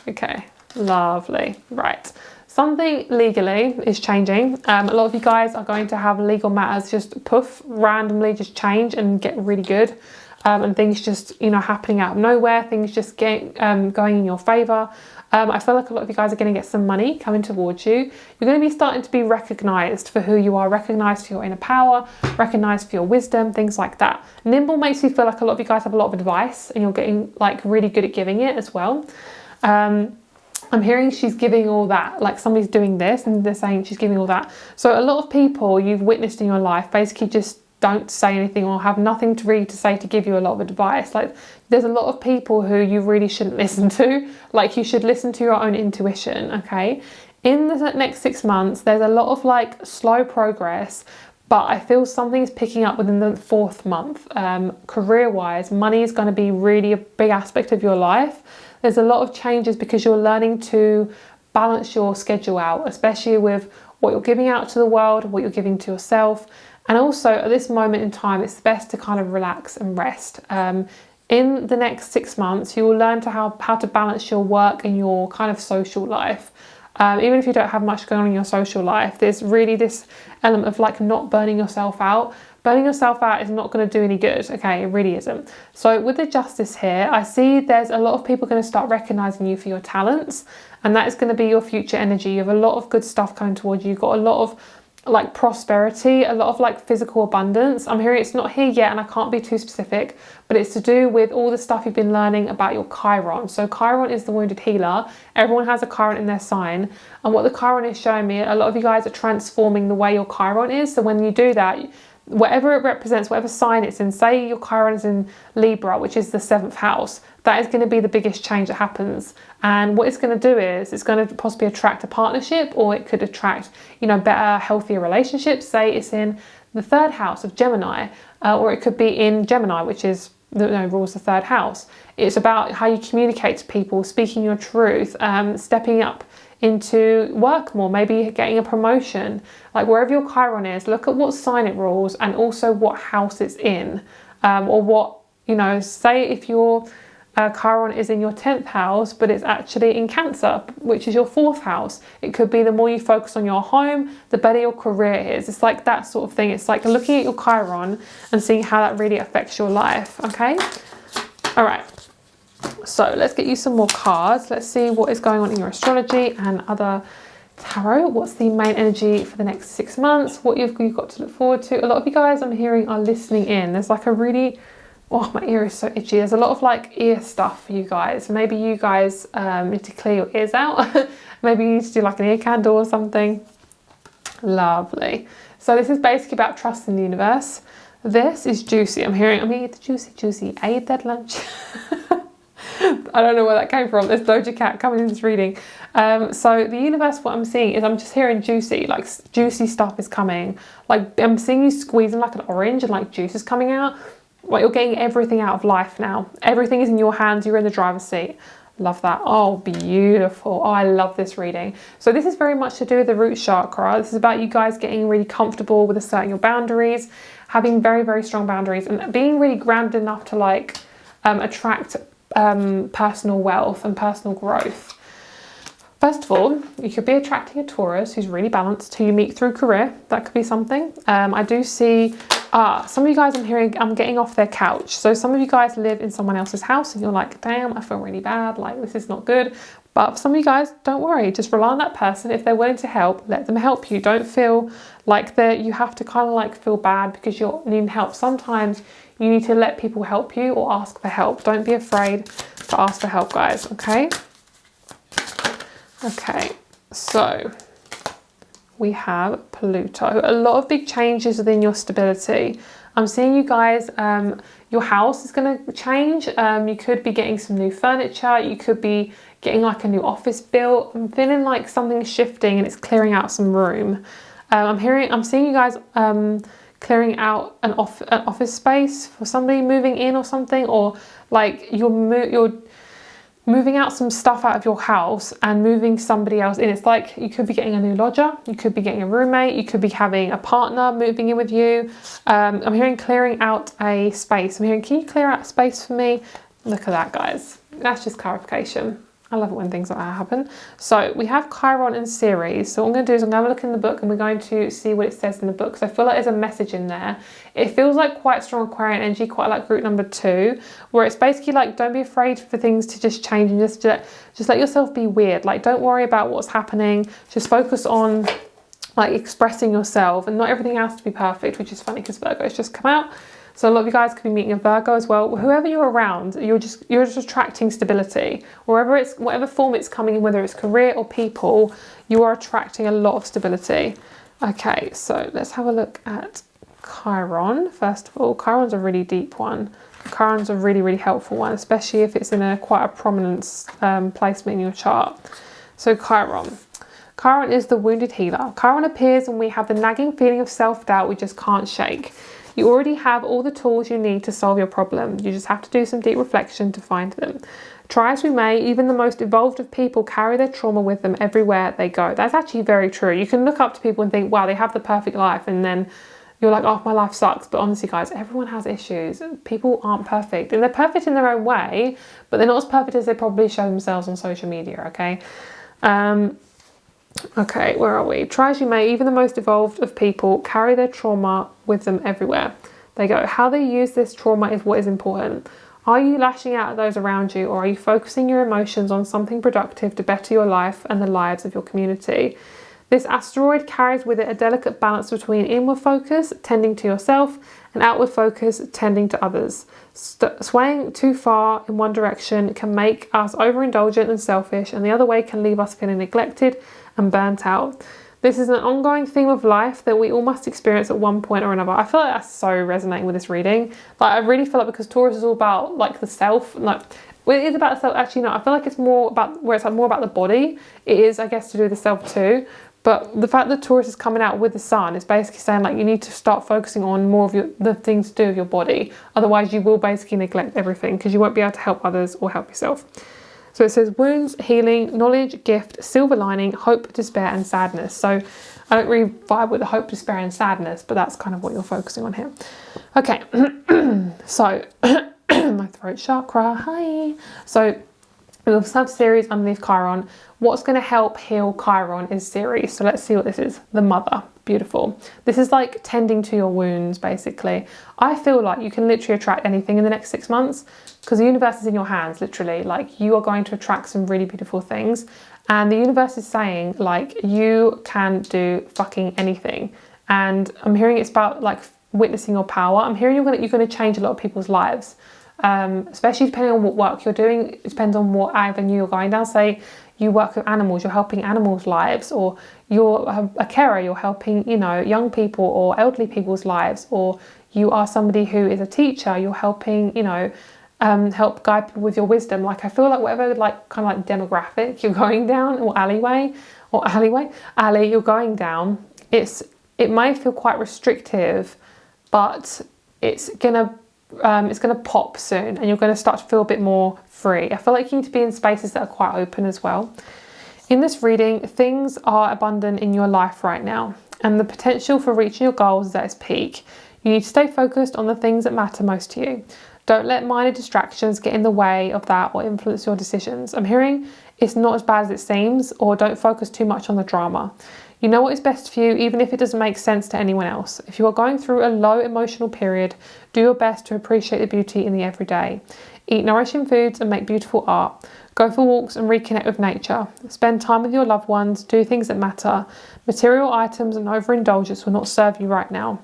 Okay. Lovely. Right. Something legally is changing. A lot of you guys are going to have legal matters just poof, randomly just change and get really good. And things just, you know, happening out of nowhere. Things just get going in your favour. I feel like a lot of you guys are going to get some money coming towards you. You're going to be starting to be recognised for who you are, recognised for your inner power, recognised for your wisdom, things like that. Nimble makes me feel like a lot of you guys have a lot of advice and you're getting like really good at giving it as well. I'm hearing she's giving all that, like somebody's doing this and they're saying she's giving all that. So a lot of people you've witnessed in your life basically just don't say anything or have nothing to really to say to give you a lot of advice. Like there's a lot of people who you really shouldn't listen to. Like you should listen to your own intuition, okay? In the next 6 months, there's a lot of like slow progress, but I feel something's picking up within the 4th month. Career-wise, money is going to be really a big aspect of your life. There's a lot of changes because you're learning to balance your schedule out, especially with what you're giving out to the world, what you're giving to yourself. And also at this moment in time, it's best to kind of relax and rest. In the next 6 months, you will learn to how to balance your work and your kind of social life. Even if you don't have much going on in your social life, there's really this element of like not burning yourself out. Burning yourself out is not going to do any good, okay? It really isn't. So with the Justice here, I see there's a lot of people going to start recognising you for your talents, and that is going to be your future energy. You have a lot of good stuff coming towards you. You've got a lot of like prosperity, a lot of like physical abundance. I'm hearing it's not here yet and I can't be too specific, but it's to do with all the stuff you've been learning about your Chiron. So Chiron is the wounded healer. Everyone has a Chiron in their sign, and what the Chiron is showing me, a lot of you guys are transforming the way your Chiron is. So when you do that, whatever it represents, whatever sign it's in, say your Chiron is in Libra, which is the 7th house, that is going to be the biggest change that happens. And what it's going to do is it's going to possibly attract a partnership, or it could attract, you know, better, healthier relationships. Say it's in the 3rd house of Gemini, or it could be in Gemini, which is, rules the 3rd house. It's about how you communicate to people, speaking your truth, stepping up into work more, maybe getting a promotion. Like wherever your Chiron is, look at what sign it rules and also what house it's in, or what, you know, say if your Chiron is in your 10th house, but it's actually in Cancer, which is your 4th house. It could be the more you focus on your home, the better your career is. It's like that sort of thing. It's like looking at your Chiron and seeing how that really affects your life, okay? All right. So let's get you some more cards. Let's see what is going on in your astrology and other tarot. What's the main energy for the next 6 months? What you've got to look forward to. A lot of you guys I'm hearing are listening in. There's like a really, oh, my ear is so itchy. There's a lot of like ear stuff for you guys. Maybe you guys need to clear your ears out. Maybe you need to do like an ear candle or something. Lovely. So this is basically about trust in the universe. This is juicy. I'm hearing the juicy. I ate that lunch. I don't know where that came from. There's Doja Cat coming in this reading. So the universe, what I'm seeing is I'm just hearing juicy, like juicy stuff is coming. Like I'm seeing you squeezing like an orange and like juice is coming out. Like you're getting everything out of life now. Everything is in your hands. You're in the driver's seat. Love that. Oh, beautiful. Oh, I love this reading. So this is very much to do with the root chakra. This is about you guys getting really comfortable with asserting your boundaries, having very, very strong boundaries, and being really grounded enough to like attract personal wealth and personal growth. First of all, you could be attracting a Taurus who's really balanced, who you meet through career. That could be something. I do see some of you guys I'm getting off their couch. So some of you guys live in someone else's house and you're like, damn, I feel really bad. Like this is not good. But for some of you guys, don't worry. Just rely on that person. If they're willing to help, let them help you. Don't feel like you have to kind of like feel bad because you're needing help. Sometimes you need to let people help you or ask for help. Don't be afraid to ask for help, guys, okay? Okay, so we have Pluto. A lot of big changes within your stability. I'm seeing you guys, your house is going to change. You could be getting some new furniture. You could be getting like a new office built. I'm feeling like something's shifting and it's clearing out some room. I'm seeing you guys clearing out an office space for somebody moving in or something, or like you're moving out some stuff out of your house and moving somebody else in. It's like you could be getting a new lodger, you could be getting a roommate, you could be having a partner moving in with you. I'm hearing clearing out a space. I'm hearing, can you clear out a space for me? Look at that, guys. That's just clarification. I love it when things like that happen. So we have Chiron and Ceres. So what I'm going to do is I'm going to look in the book and we're going to see what it says in the book. So I feel like there's a message in there. It feels like quite strong Aquarian energy, quite like group number 2, where it's basically like, don't be afraid for things to just change and just let yourself be weird. Like, don't worry about what's happening. Just focus on like expressing yourself, and not everything has to be perfect, which is funny because Virgo's just come out. So a lot of you guys could be meeting a Virgo as well. Whoever you're around, you're just attracting stability. Whatever form it's coming in, whether it's career or people, you are attracting a lot of stability. Okay, so let's have a look at Chiron. First of all, Chiron's a really deep one. Chiron's a really, really helpful one, especially if it's in quite a prominent placement in your chart. So Chiron. Chiron is the wounded healer. Chiron appears when we have the nagging feeling of self-doubt we just can't shake. You already have all the tools you need to solve your problem. You just have to do some deep reflection to find them. Try as we may, even the most evolved of people carry their trauma with them everywhere they go. That's actually very true. You can look up to people and think, wow, they have the perfect life. And then you're like, oh, my life sucks. But honestly, guys, everyone has issues. People aren't perfect. And they're perfect in their own way, but they're not as perfect as they probably show themselves on social media, okay? Okay, where are we? Try as you may, even the most evolved of people carry their trauma with them everywhere they go. How they use this trauma is what is important. Are you lashing out at those around you, or are you focusing your emotions on something productive to better your life and the lives of your community? This asteroid carries with it a delicate balance between inward focus, tending to yourself, and outward focus, tending to others. Swaying too far in one direction can make us overindulgent and selfish, and the other way can leave us feeling neglected and burnt out. This is an ongoing theme of life that we all must experience at one point or another. I feel like that's so resonating with this reading. Like, I really feel like, because Taurus is all about like the self, like, well, it is about the self. Actually, no, I feel like it's more about where it's like more about the body. It is, I guess, to do with the self too. But the fact that Taurus is coming out with the sun is basically saying like you need to start focusing on more of the things to do with your body. Otherwise, you will basically neglect everything because you won't be able to help others or help yourself. So it says wounds, healing, knowledge, gift, silver lining, hope, despair, and sadness. So I don't really vibe with the hope, despair, and sadness, but that's kind of what you're focusing on here. Okay, so my throat chakra, hi. So we also have Ceres underneath Chiron. What's going to help heal Chiron is Ceres. So let's see what this is. The mother. Beautiful. This is like tending to your wounds, basically. I feel like you can literally attract anything in the next 6 months because the universe is in your hands, literally. Like, you are going to attract some really beautiful things. And the universe is saying, like, you can do fucking anything. And I'm hearing it's about, like, witnessing your power. I'm hearing you're going to change a lot of people's lives. Especially depending on what work you're doing. It depends on what avenue you're going down. Say you work with animals, you're helping animals' lives, or you're a carer, you're helping, you know, young people or elderly people's lives, or you are somebody who is a teacher, you're helping, you know, help guide people with your wisdom. Like, I feel like whatever, like, kind of like demographic you're going down, or alley you're going down, it may feel quite restrictive, but it's gonna pop soon, and you're going to start to feel a bit more free. I feel like you need to be in spaces that are quite open as well. In this reading, things are abundant in your life right now, and the potential for reaching your goals is at its peak. You need to stay focused on the things that matter most to you. Don't let minor distractions get in the way of that or influence your decisions. I'm hearing it's not as bad as it seems, or don't focus too much on the drama. You know what is best for you, even if it doesn't make sense to anyone else. If you are going through a low emotional period, do your best to appreciate the beauty in the everyday. Eat nourishing foods and make beautiful art. Go for walks and reconnect with nature. Spend time with your loved ones. Do things that matter. Material items and overindulgence will not serve you right now.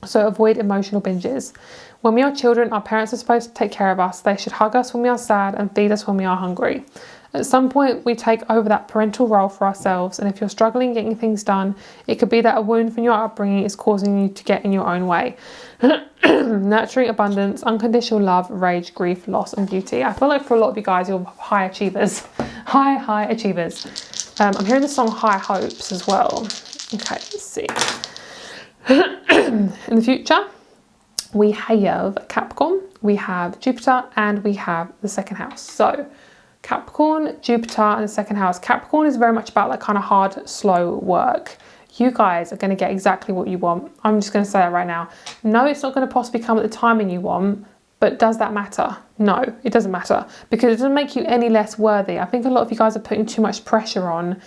So avoid emotional binges. When we are children, our parents are supposed to take care of us. They should hug us when we are sad and feed us when we are hungry. At some point, we take over that parental role for ourselves, and if you're struggling getting things done, it could be that a wound from your upbringing is causing you to get in your own way. Nurturing abundance, unconditional love, rage, grief, loss, and beauty. I feel like for a lot of you guys, you're high achievers. High achievers. I'm hearing the song High Hopes as well. Okay, let's see. In the future, we have Capricorn, we have Jupiter, and we have the second house. So Capricorn, Jupiter, and the second house. Capricorn is very much about like kind of hard, slow work. You guys are going to get exactly what you want. I'm just going to say that right now. No, it's not going to possibly come at the timing you want, But does that matter? No, it doesn't matter, because it doesn't make you any less worthy. I think a lot of you guys are putting too much pressure on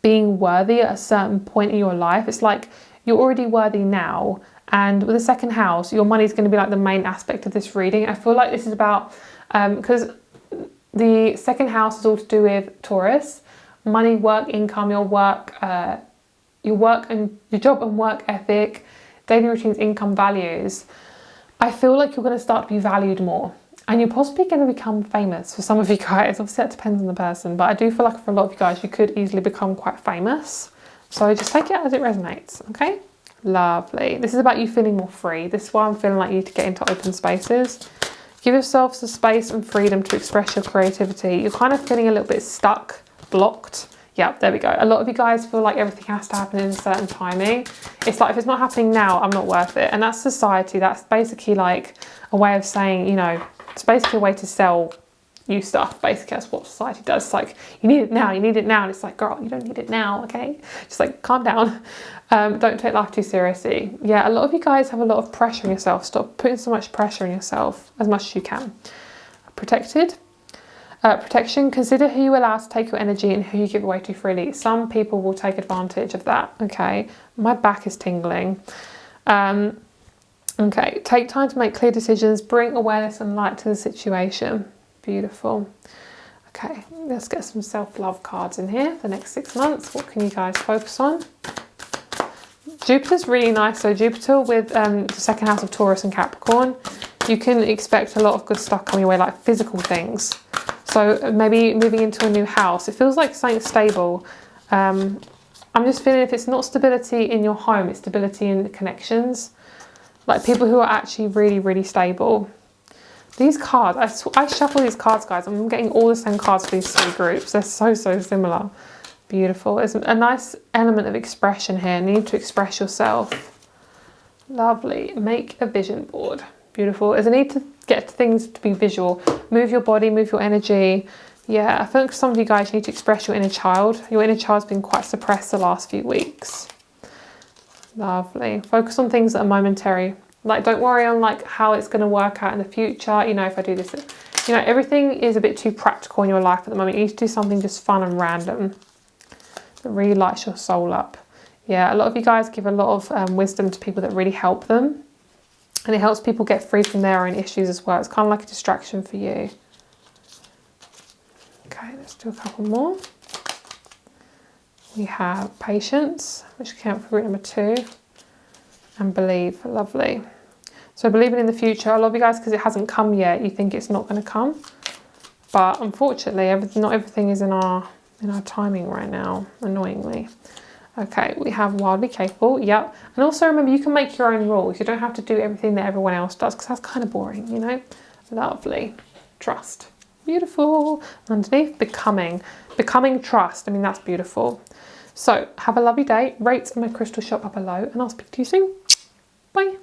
being worthy at a certain point in your life. It's like you're already worthy now, and with the second house, your money is going to be like the main aspect of this reading. I feel like this is about, because the second house is all to do with Taurus, money, work, income, your work and your job and work ethic, daily routines, income, values. I feel like you're going to start to be valued more, and you're possibly going to become famous for some of you guys. Obviously that depends on the person, but I do feel like for a lot of you guys, you could easily become quite famous. So just take it as it resonates, okay? Lovely. This is about you feeling more free. This is why I'm feeling like you need to get into open spaces. Give yourself some space and freedom to express your creativity. You're kind of feeling a little bit stuck, blocked. Yeah, there we go. A lot of you guys feel like everything has to happen in a certain timing. It's like, if it's not happening now, I'm not worth it. And that's society. That's basically like a way of saying, you know, it's basically a way to sell you stuff. Basically, that's what society does. It's like, you need it now, you need it now. And it's like, girl, you don't need it now, okay? Just like, calm down. Don't take life too seriously. Yeah, a lot of you guys have a lot of pressure on yourself. Stop putting so much pressure on yourself as much as you can. Protected. Protection. Consider who you allow to take your energy and who you give away to freely. Some people will take advantage of that, okay? My back is tingling. Okay, take time to make clear decisions. Bring awareness and light to the situation. Beautiful. Okay, let's get some self-love cards in here for the next 6 months. What can you guys focus on? Jupiter's really nice. So Jupiter with the second house of Taurus and Capricorn, you can expect a lot of good stuff coming your way, like physical things. So maybe moving into a new house. It feels like something stable. I'm just feeling if it's not stability in your home, it's stability in the connections. Like people who are actually really, really stable. These cards, I shuffle these cards, guys. I'm getting all the same cards for these 3 groups. They're so, so similar. Beautiful. There's a nice element of expression here. Need to express yourself. Lovely. Make a vision board. Beautiful. There's a need to get things to be visual. Move your body, move your energy. Yeah, I think some of you guys need to express your inner child. Your inner child's been quite suppressed the last few weeks. Lovely. Focus on things that are momentary. Like, don't worry on like how it's going to work out in the future. You know, if I do this, you know, everything is a bit too practical in your life at the moment. You need to do something just fun and random that really lights your soul up. Yeah, a lot of you guys give a lot of wisdom to people that really help them. And it helps people get free from their own issues as well. It's kind of like a distraction for you. Okay, let's do a couple more. We have patience, which counts for root number 2. And believe. Lovely. So believing in the future. A lot of you guys, because it hasn't come yet, you think it's not going to come. But unfortunately, not everything is in our timing right now, annoyingly. Okay, we have wildly capable, yep. And also remember, you can make your own rules. You don't have to do everything that everyone else does, because that's kind of boring, you know? Lovely. Trust. Beautiful. Underneath, becoming. Becoming trust. I mean, that's beautiful. So, have a lovely day. Rate my crystal shop up below, and I'll speak to you soon. Bye.